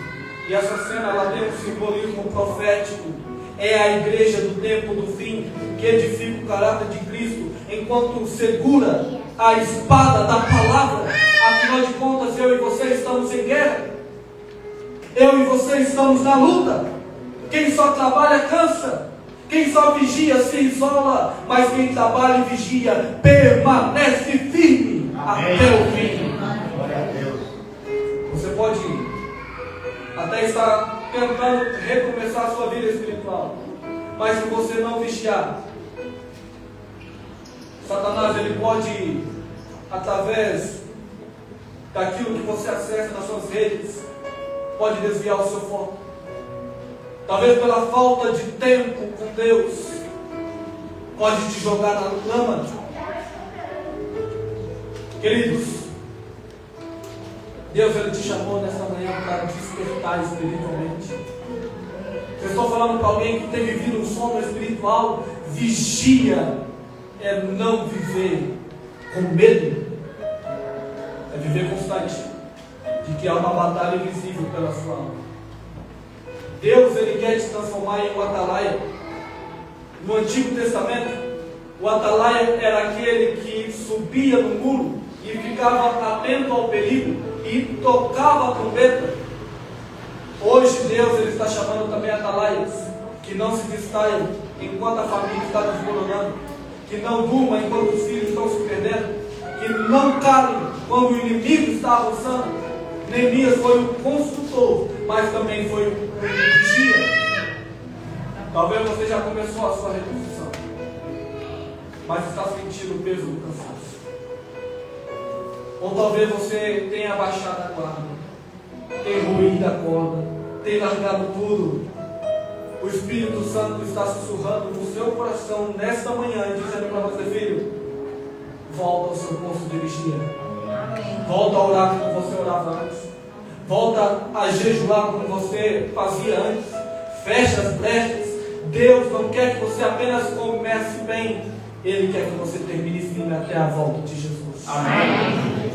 E essa cena ela tem um simbolismo profético. É a igreja do tempo do fim que edifica o caráter de Cristo, enquanto segura a espada da palavra. Afinal de contas, eu e você estamos em guerra. Eu e você estamos na luta. Quem só trabalha cansa. Quem só vigia se isola, mas quem trabalha e vigia permanece firme. Amém. Até o fim. Glória a Deus. Você pode até estar tentando recomeçar a sua vida espiritual, mas se você não vigiar, Satanás ele pode, através daquilo que você acessa nas suas redes, pode desviar o seu foco. Talvez pela falta de tempo com Deus, pode te jogar na lama. Queridos, Deus ele te chamou nessa manhã para despertar espiritualmente. Eu estou falando para alguém que tem vivido um sono espiritual. Vigia é não viver com medo, é viver constante de que há uma batalha invisível pela sua alma. Deus ele quer te transformar em um atalaia. No Antigo Testamento, o atalaia era aquele que subia no muro e ficava atento ao perigo e tocava a trombeta. Hoje Deus ele está chamando também atalaias que não se distraiam enquanto a família está desmoronando, que não durmam enquanto os filhos estão se perdendo, que não calem quando o inimigo está avançando. Neemias foi o construtor, mas também foi o vigia. Talvez você já começou a sua reconstrução. mas está sentindo o peso do cansaço. Ou talvez você tenha abaixado a guarda, tenha ruído a corda, tenha largado tudo. O Espírito Santo está sussurrando no seu coração nesta manhã e dizendo para você: filho, volta ao seu posto de vigia. Volta a orar como você orava antes. Volta a jejuar como você fazia antes. Fecha as brechas. Deus não quer que você apenas comece bem, Ele quer que você termine firme até a volta de Jesus. Amém.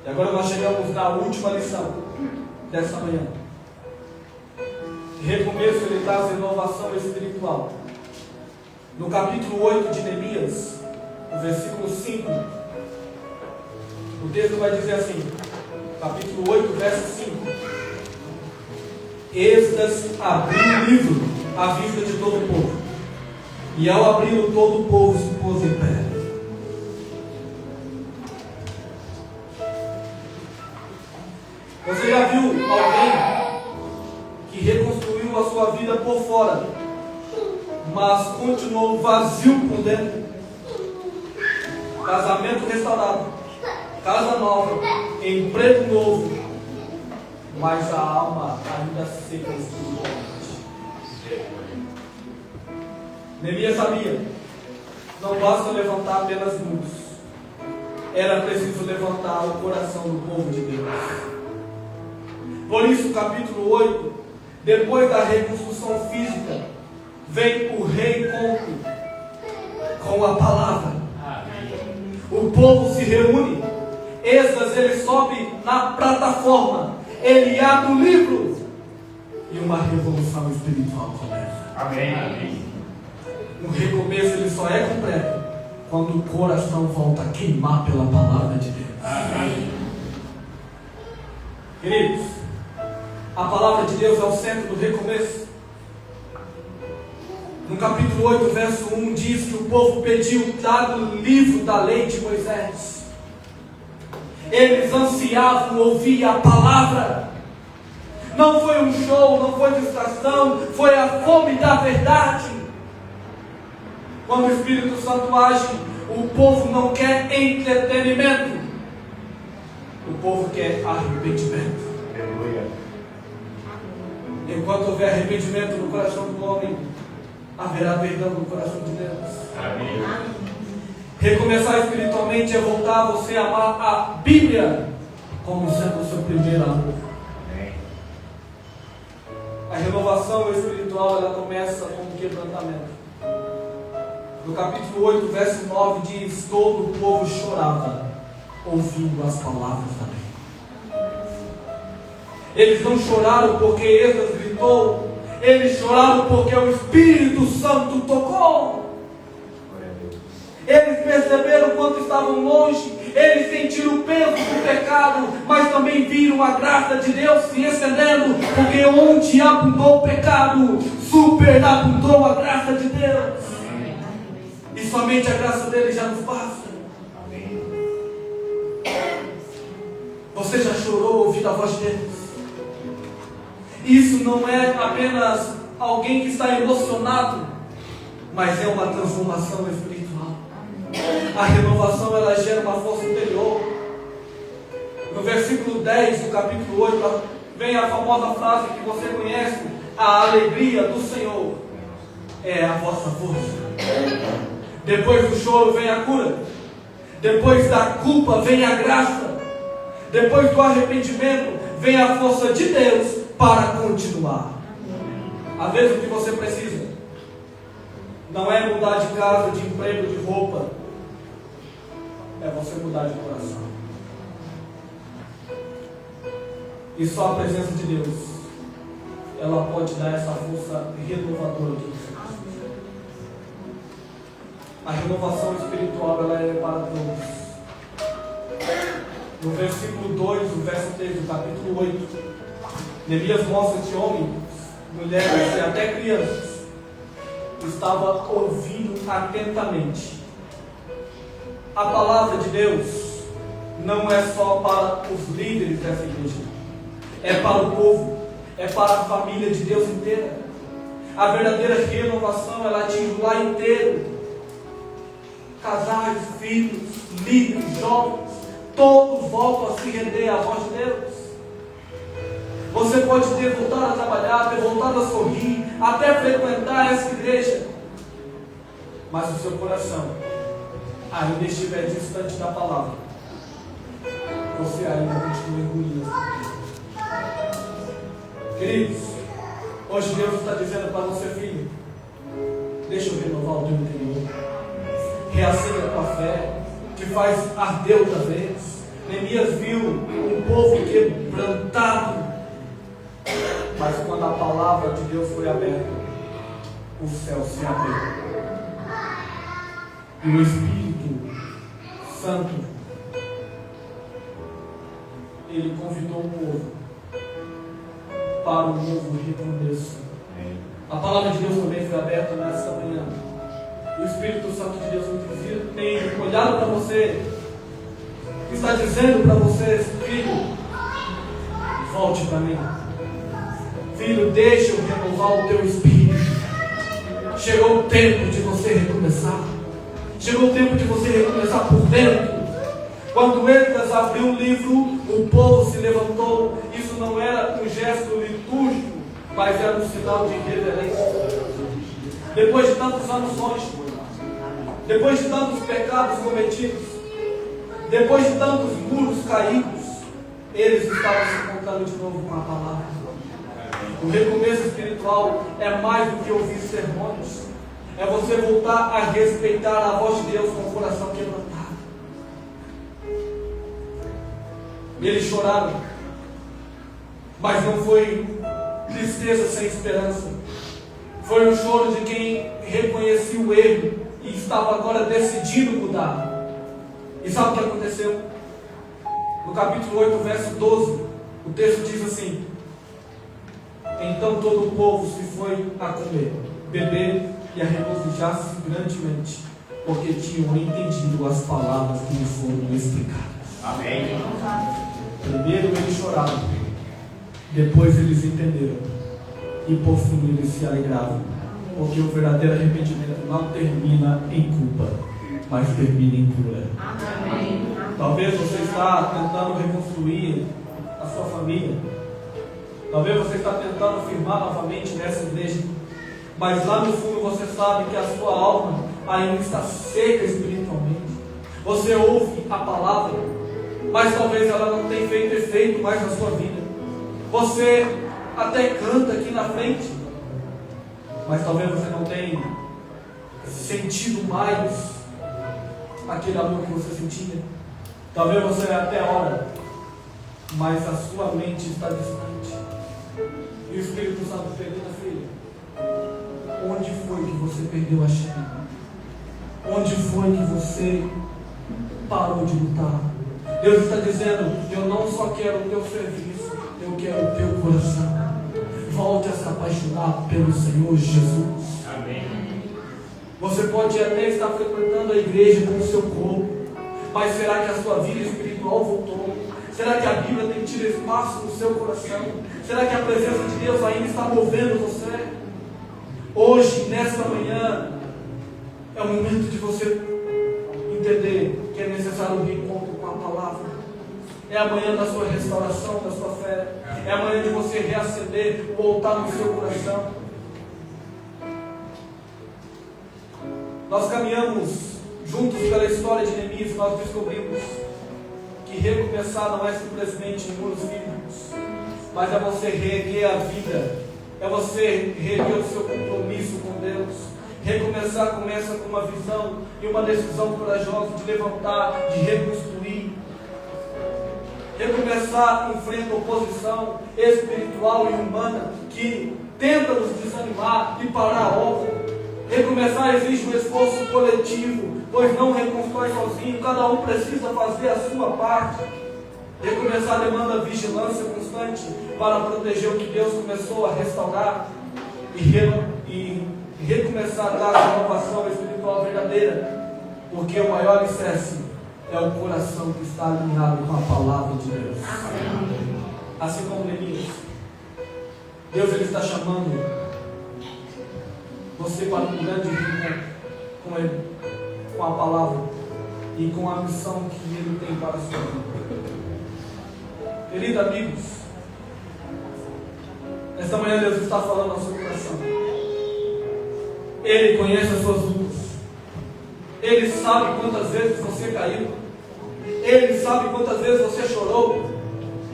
E agora nós chegamos na última lição dessa manhã. Recomeço, ele traz renovação espiritual. No capítulo 8 de Neemias, no versículo 5, o texto vai dizer assim, capítulo 8, verso 5: Esdras abriu o livro à vista de todo o povo, e ao abri-lo todo o povo se pôs em pé. Você já viu alguém que reconstruiu a sua vida por fora, mas continuou vazio por dentro? Casamento restaurado, casa nova, emprego novo, mas a alma ainda seca espiritualmente. Neemias sabia, não basta levantar apenas muros, era preciso levantar o coração do povo de Deus. Por isso, capítulo 8, depois da reconstrução física, vem o reencontro com a palavra. O povo se reúne, Esdras ele sobe na plataforma, ele abre o livro e uma revolução espiritual começa. Amém. Um recomeço ele só é completo quando o coração volta a queimar pela palavra de Deus. Amém. Queridos, a palavra de Deus é o centro do recomeço. No capítulo 8, verso 1, diz que o povo pediu o livro da lei de Moisés. Eles ansiavam ouvir a palavra. Não foi um show, não foi distração, foi a fome da verdade. Quando o Espírito Santo age, o povo não quer entretenimento, o povo quer arrependimento. Aleluia. Enquanto houver arrependimento no coração do homem, haverá perdão no coração de Deus. Amém. Recomeçar espiritualmente é voltar você a amar a Bíblia como sendo o seu primeiro amor. Amém. A renovação espiritual ela começa com o quebrantamento. No capítulo 8, verso 9 diz: todo o povo chorava ouvindo as palavras da lei. Eles não choraram porque Esdras gritou, eles choraram porque o Espírito Santo tocou. Eles perceberam quanto estavam longe, eles sentiram o peso do pecado, mas também viram a graça de Deus se estendendo, porque onde abundou o pecado, superabundou a graça de Deus. E somente a graça dele já nos basta. Amém. Você já chorou ouvindo a voz de Deus? Isso não é apenas alguém que está emocionado, mas é uma transformação espiritual. A renovação ela gera uma força interior. No versículo 10 do capítulo 8 vem a famosa frase que você conhece: a alegria do Senhor é a vossa força. Depois do choro vem a cura, depois da culpa vem a graça, depois do arrependimento vem a força de Deus para continuar. Às vezes o que você precisa não é mudar de casa, de emprego, de roupa, é você mudar de coração. E só a presença de Deus ela pode dar essa força renovadora que você precisa. A renovação espiritual ela é para todos. No versículo 2, o verso 3 do capítulo 8, Neemias mostra que homens, mulheres e até crianças estavam ouvindo atentamente. A palavra de Deus não é só para os líderes dessa igreja, é para o povo, é para a família de Deus inteira. A verdadeira renovação ela atinge o lar inteiro. casais, filhos, líderes, jovens, todos voltam a se render à voz de Deus. Você pode ter voltado a trabalhar, ter voltado a sorrir, até frequentar essa igreja, mas o seu coração ainda estiver distante da palavra, você ainda continua engolindo. Queridos, hoje Deus está dizendo para você, filho, deixa eu renovar o teu interior, reacenda a tua fé, te faz arder outra vez. Neemias viu um povo quebrantado, mas quando a palavra de Deus foi aberta, o céu se abriu. E o Espírito Santo, ele convidou o povo para um novo recomeço. A palavra de Deus também foi aberta nesta manhã. E o Espírito Santo de Deus tem olhado para você, está dizendo para você, filho, volte para mim. Filho, deixa eu renovar o teu espírito. Chegou o tempo de você recomeçar. Chegou o tempo de você recomeçar por dentro. Quando Esdras abriu o livro, o povo se levantou. Isso não era um gesto litúrgico, mas era um sinal de reverência. Depois de tantos anos longe, depois de tantos pecados cometidos, depois de tantos muros caídos, eles estavam se encontrando de novo com a palavra. O recomeço espiritual é mais do que ouvir sermões. É você voltar a respeitar a voz de Deus com o coração quebrantado. Eles choraram, mas não foi tristeza sem esperança. Foi um choro de quem reconhecia o erro e estava agora decidido mudar. E sabe o que aconteceu? No capítulo 8, verso 12, o texto diz assim: então todo o povo se foi a comer, beber e a regozijar-se grandemente, porque tinham entendido as palavras que lhes foram explicadas. Amém. Primeiro eles choraram, depois eles entenderam, e por fim eles se alegravam, porque o verdadeiro arrependimento não termina em culpa, mas termina em cura. Amém. Talvez você está tentando reconstruir a sua família. Talvez você está tentando firmar novamente nessa igreja. Mas lá no fundo você sabe que a sua alma ainda está seca espiritualmente. Você ouve a palavra, mas talvez ela não tenha feito efeito mais na sua vida. Você até canta aqui na frente, mas talvez você não tenha sentido mais aquele amor que você sentia. Talvez você até ora, mas a sua mente está distante. E o Espírito Santo pergunta: filho, onde foi que você perdeu a chama? Onde foi que você parou de lutar? Deus está dizendo: eu não só quero o teu serviço, eu quero o teu coração. Volte a se apaixonar pelo Senhor Jesus. Amém. Você pode até estar frequentando a igreja com o seu corpo, mas será que a sua vida espiritual voltou? Será que a Bíblia tem tido espaço no seu coração? Será que a presença de Deus ainda está movendo você? Hoje, nesta manhã, é o momento de você entender que é necessário um reencontro com a palavra. É a manhã da sua restauração, da sua fé. É a manhã de você reacender o altar no seu coração. Nós caminhamos juntos pela história de Neemias e nós descobrimos que recomeçar não é simplesmente em muros bíblicos, mas é você reerguer a vida, é você reerguer o seu compromisso com Deus. Recomeçar começa com uma visão e uma decisão corajosa de levantar, de reconstruir. Recomeçar enfrenta oposição espiritual e humana que tenta nos desanimar e parar a obra. Recomeçar exige um esforço coletivo, pois não reconstrói sozinho, cada um precisa fazer a sua parte. Recomeçar demanda vigilância constante para proteger o que Deus começou a restaurar e recomeçar a dar a renovação espiritual verdadeira, porque o maior alicerce é o coração que está alinhado com a palavra de Deus. Assim como Neemias, Deus ele está chamando você para um grande reencontro com Ele. com a palavra e com a missão que Ele tem para a sua vida. Queridos amigos, esta manhã Deus está falando ao seu coração. Ele conhece as suas lutas. Ele sabe quantas vezes você caiu. Ele sabe quantas vezes você chorou.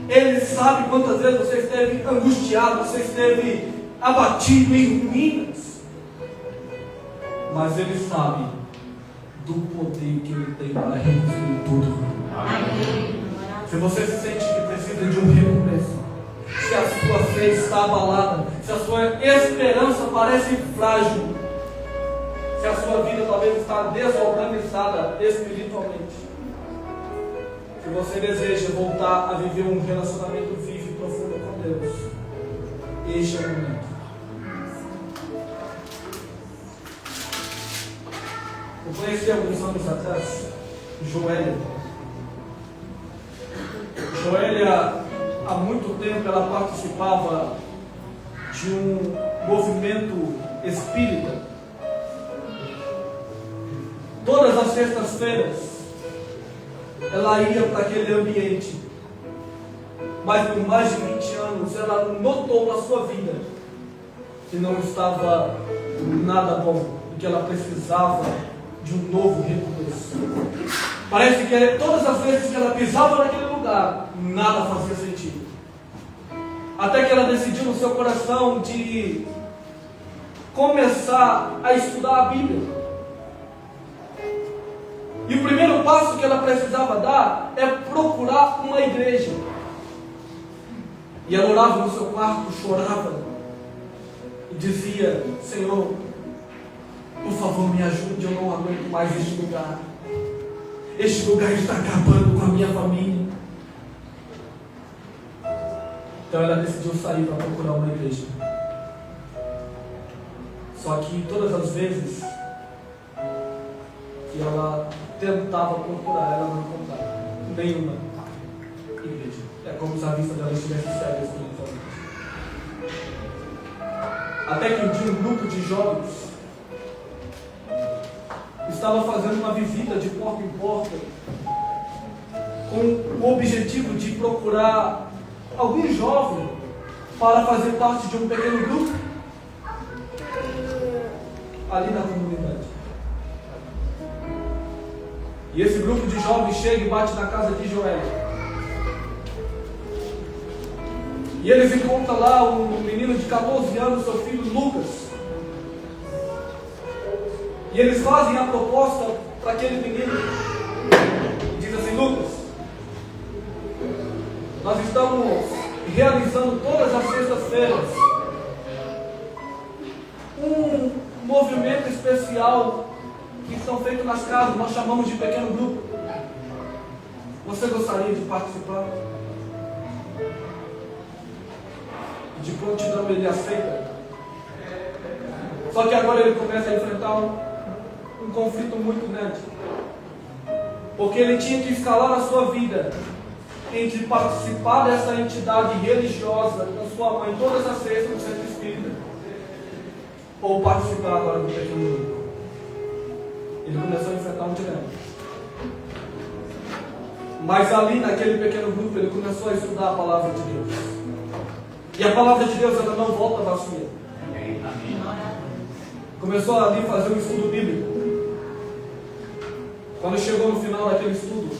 Ele sabe quantas vezes você esteve angustiado, você esteve abatido em ruínas. Mas Ele sabe do poder que Ele tem para reconstruir tudo. Amém. Se você se sente que precisa de um recomeço, se a sua fé está abalada, se a sua esperança parece frágil, se a sua vida talvez está desorganizada espiritualmente, se você deseja voltar a viver um relacionamento vivo e profundo com Deus, este é o momento. Eu conheci alguns anos atrás Joélia. Joélia, há muito tempo, ela participava de um movimento espírita. Todas as sextas-feiras, ela ia para aquele ambiente. Mas por mais de 20 anos, ela notou na sua vida que não estava nada bom, que ela precisava de um novo recomeço. Parece que todas as vezes que ela pisava naquele lugar, nada fazia sentido. Até que ela decidiu no seu coração de começar a estudar a Bíblia. E o primeiro passo que ela precisava dar é procurar uma igreja. E ela orava no seu quarto, chorava e dizia: Senhor, por favor, me ajude, eu não aguento mais este lugar. Este lugar está acabando com a minha família. Então ela decidiu sair para procurar uma igreja. Só que todas as vezes que ela tentava procurar, ela não encontrava nenhuma igreja. É como se a vista dela estivesse cega espiritualmente. Até que um dia um grupo de jovens estava fazendo uma visita de porta em porta com o objetivo de procurar algum jovem para fazer parte de um pequeno grupo ali na comunidade. E esse grupo de jovens chega e bate na casa de Joélia. E eles encontram lá um menino de 14 anos, seu filho Lucas. E eles fazem a proposta para aquele menino. E diz assim: Lucas, nós estamos realizando todas as sextas-feiras um movimento especial que são feitos nas casas, nós chamamos de pequeno grupo. Você gostaria de participar? E de prontidão ele aceita. Só que agora ele começa a enfrentar um conflito muito grande, porque ele tinha que escalar na sua vida entre participar dessa entidade religiosa com sua mãe todas as sextas no centro espírita, ou participar agora do pequeno grupo. Ele começou a enfrentar um dilema. Mas ali naquele pequeno grupo ele começou a estudar a palavra de Deus. E a palavra de Deus, ela não volta vazia. Começou ali a fazer um estudo bíblico. Quando chegou no final daquele estudo,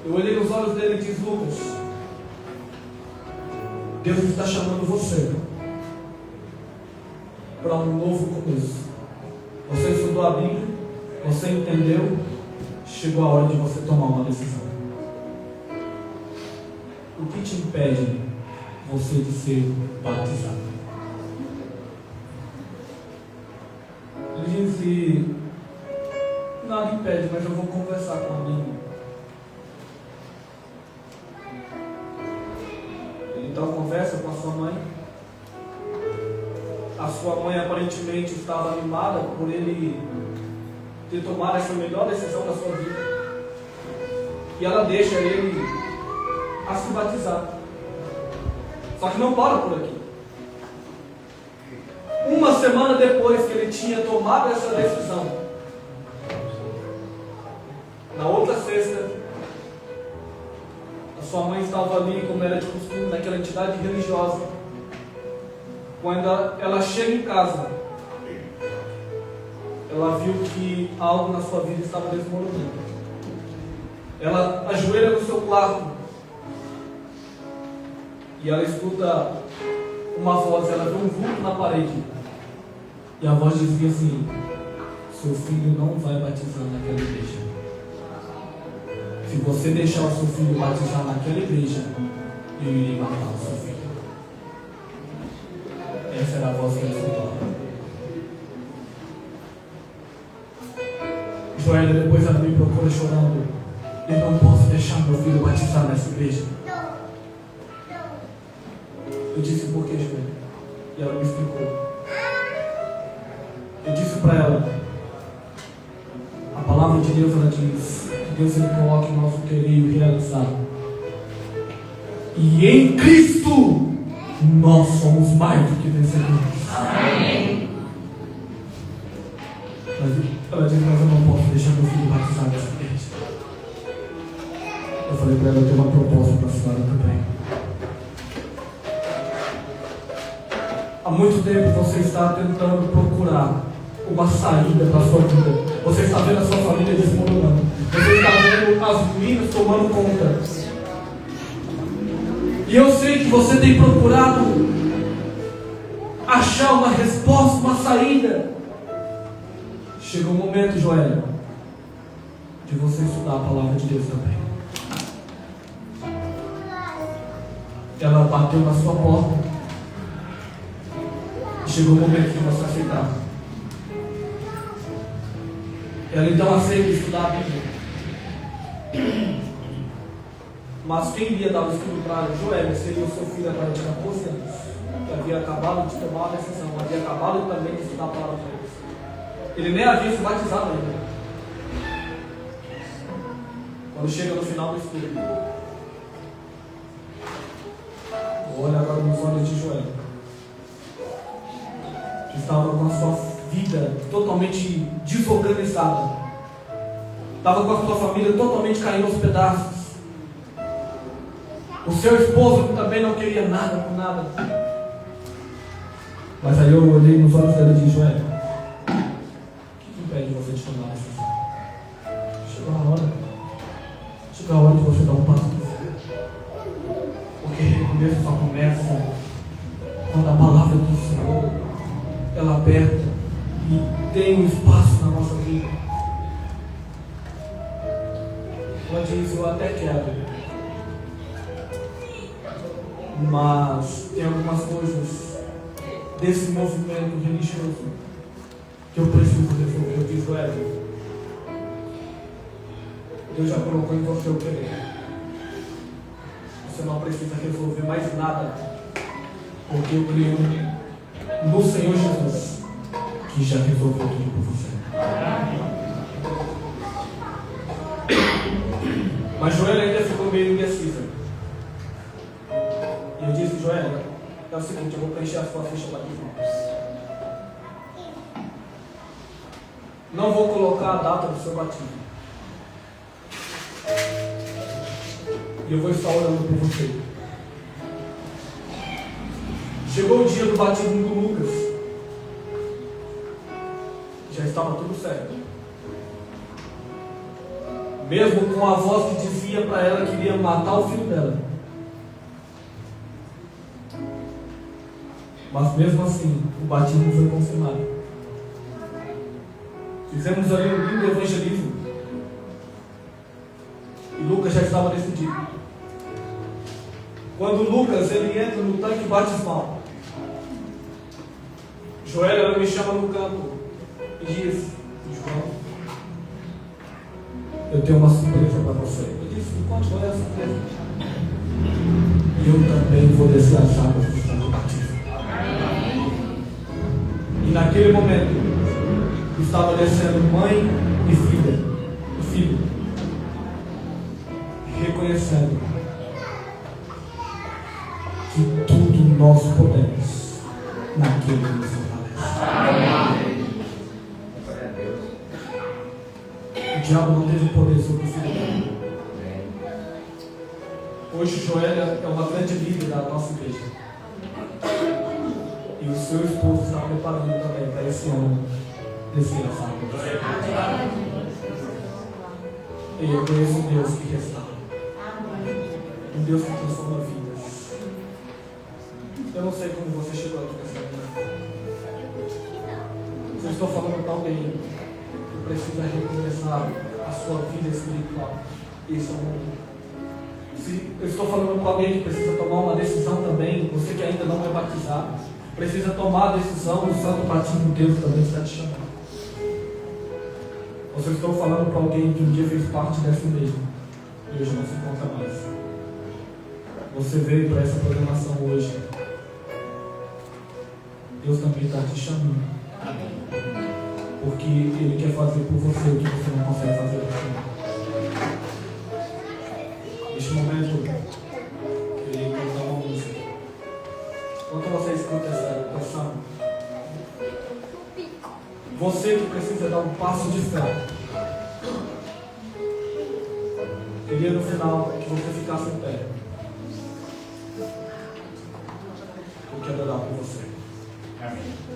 eu olhei nos olhos dele e disse: Lucas, Deus está chamando você para um novo começo. Você estudou a Bíblia, você entendeu, chegou a hora de você tomar uma decisão. O que te impede você de ser batizado? Ele disse: nada impede, mas eu vou conversar com alguém. Ele então conversa com a sua mãe. A sua mãe aparentemente estava animada por ele ter tomado essa melhor decisão da sua vida. E ela deixa ele a se batizar. Só que não para por aqui. Uma semana depois que ele tinha tomado essa decisão, sua mãe estava ali, como era de costume, naquela entidade religiosa. Quando ela chega em casa, ela viu que algo na sua vida estava desmoronando. Ela ajoelha no seu quarto e ela escuta uma voz, ela vê um vulto na parede. E a voz dizia assim: seu filho não vai batizar naquela igreja. Se você deixar o seu filho batizar naquela igreja, eu irei matar o seu filho. Essa era a voz que ela escutou. Joélia, depois ela me procura chorando: eu não posso deixar meu filho batizar nessa igreja. Eu disse: por que, Joélia? E ela me explicou. Eu disse para ela: a palavra de Deus, ela diz que Deus ele coloca em nosso querer e realizar. E em Cristo nós somos mais do que vencedores. Amém. Ela disse: mas eu não posso deixar meu filho batizar nessa igreja. Eu falei para ela: eu tenho uma proposta para a senhora também. Há muito tempo você está tentando procurar uma saída para a sua vida. Você está vendo a sua família desmoronando. Você está vendo as ruínas tomando conta. E eu sei que você tem procurado achar uma resposta, uma saída. Chegou o momento, Joélia, de você estudar a palavra de Deus também. Ela bateu na sua porta. Chegou o momento de você aceitar. Ela então aceita estudar a Bíblia. Mas quem iria dar o estudo para Joélia seria o seu filho agora de 14 anos, que havia acabado de tomar uma decisão, havia acabado também de estudar a palavra de Deus. Ele nem havia se batizado ainda. Quando chega no final do estudo, olha agora nos olhos de Joélia, que estava com a sua vida totalmente desorganizada, estava com a sua família totalmente caindo aos pedaços. O seu esposo também não queria nada com nada. Mas aí eu olhei nos olhos dela e disse: Joélia, o que impede você de tomar a decisão? Chegou a hora de você dar um passo. Porque recomeço só começa quando a palavra do Senhor ela aperta e tem um espaço na nossa vida. Ela diz: eu até quero, mas tem algumas coisas desse movimento religioso que eu preciso resolver. Eu disse: Joélia, Deus já colocou em você o querer. Você não precisa resolver mais nada, porque eu creio no Senhor Jesus, que já resolveu tudo por você. Mas Joélia ainda ficou meio indecisa. E eu disse: Joélia, é o seguinte, eu vou preencher a sua ficha batismal. Não vou colocar a data do seu batismo. E eu vou estar orando por você. Chegou o dia do batismo do Lucas. Já estava tudo certo. Mesmo com a voz que dizia para ela que iria matar o filho dela. Mas mesmo assim, o batismo foi confirmado. Fizemos ali um lindo evangelismo. E Lucas já estava decidido. Quando Lucas ele entra no tanque batismal, Joélia me chama no canto e diz: João, eu tenho uma surpresa para você. Eu disse: qual é a surpresa? Eu também vou descer as águas do tanque batismo. E naquele momento estava descendo mãe e filha, o filho, reconhecendo que tudo nós podemos naquele que nos fortalece. O diabo não teve poder sobre o filho dele. Hoje Joélia é uma grande líder da nossa igreja. E o seu esposo está preparando também para esse ano desgraçado. E eu conheço um Deus que restaura. Um Deus que transforma vidas. Eu não sei como você chegou aqui nessa manhã. Eu estou falando para alguém que precisa recomeçar a sua vida espiritual. Isso é um momento. Se eu estou falando com alguém que precisa tomar uma decisão também, você que ainda não é batizado, precisa tomar a decisão, o Santo Batismo de Deus também está te chamando. Ou se eu estou falando para alguém que um dia fez parte dessa igreja e hoje não se encontra mais. Você veio para essa programação hoje. Deus também está te chamando. Porque Ele quer fazer por você o que você não consegue fazer por você. Neste momento, eu irei cantar uma música. Enquanto você escuta essa canção, você que precisa dar um passo de fé, queria no final que você ficasse em pé. Eu quero orar por você. Amém.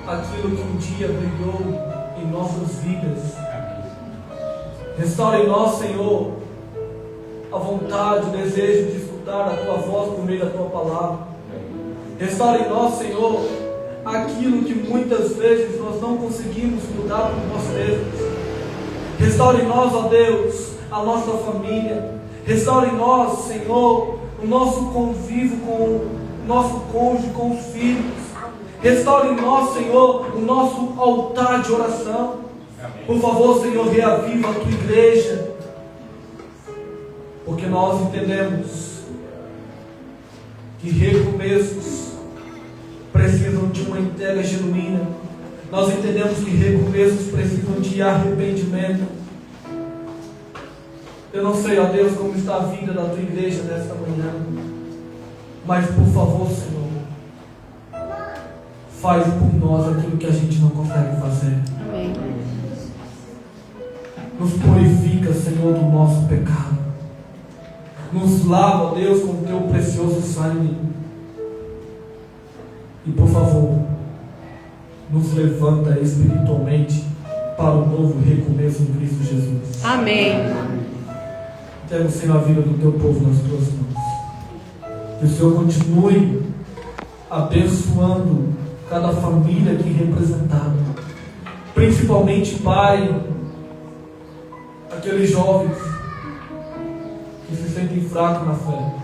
aquilo que um dia brilhou em nossas vidas. Restaura em nós, Senhor, a vontade, o desejo de escutar a Tua voz por meio da Tua palavra. Restaura em nós, Senhor, aquilo que muitas vezes nós não conseguimos mudar por nós mesmos. Restaura em nós, ó Deus, a nossa família. Restaura em nós, Senhor, o nosso convívio com o nosso cônjuge, com os filhos. Restaura em nós, Senhor, o nosso altar de oração. Por favor, Senhor, reaviva a Tua igreja. Porque nós entendemos que recomeços precisam de uma entrega genuína. Nós entendemos que recomeços precisam de arrependimento. Eu não sei, ó Deus, como está a vida da Tua igreja nesta manhã, mas por favor, Senhor, faz por nós aquilo que a gente não consegue fazer. Amém. Nos purifica, Senhor, do nosso pecado. Nos lava, ó Deus, com o Teu precioso sangue. E por favor, nos levanta espiritualmente para um novo recomeço em Cristo Jesus. Amém. Entrega, Senhor, a vida do Teu povo nas Tuas mãos. Que o Senhor continue abençoando cada família aqui representada. Principalmente, Pai, aqueles jovens que se sentem fracos na fé.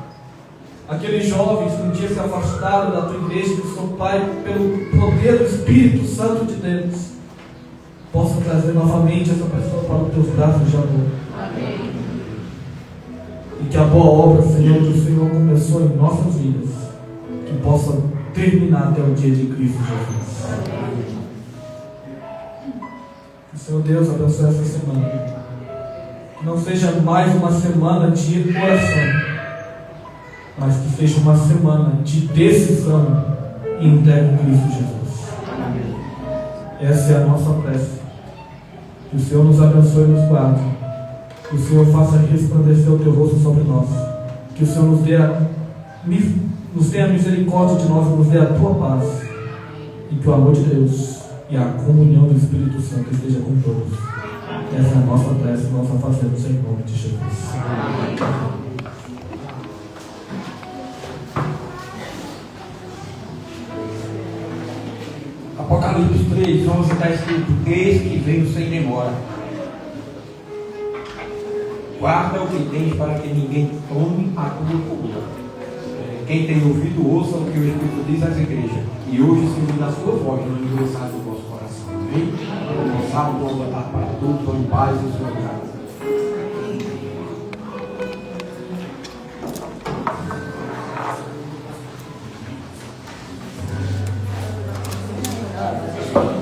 Aqueles jovens que um dia se afastaram da Tua igreja, que o Seu Pai, pelo poder do Espírito Santo de Deus, possa trazer novamente essa pessoa para os Teus braços de amor. Amém. E que a boa obra, Senhor, que o Senhor começou em nossas vidas, que possa terminar até o dia de Cristo Jesus. Que o Senhor Deus abençoe essa semana. Que não seja mais uma semana de oração, mas que seja uma semana de decisão e entrega em Cristo Jesus. Essa é a nossa prece. Que o Senhor nos abençoe e nos guarde. Que o Senhor faça resplandecer o Teu rosto sobre nós. Que o Senhor nos dê a misericórdia de nós e nos dê a Tua paz. E que o amor de Deus e a comunhão do Espírito Santo esteja com todos. Essa é a nossa prece, nós a fazemos em nome de Jesus. Apocalipse 3, 11 está escrito: eis que venho sem demora. Guarda o que tens para que ninguém tome a tua coroa. Quem tem ouvido, ouça o que o Espírito diz às igrejas. E hoje se ouve a sua voz no engrossado do vosso coração. Amém? Salve, boa tarde para todos, em paz e sua graça. Amém.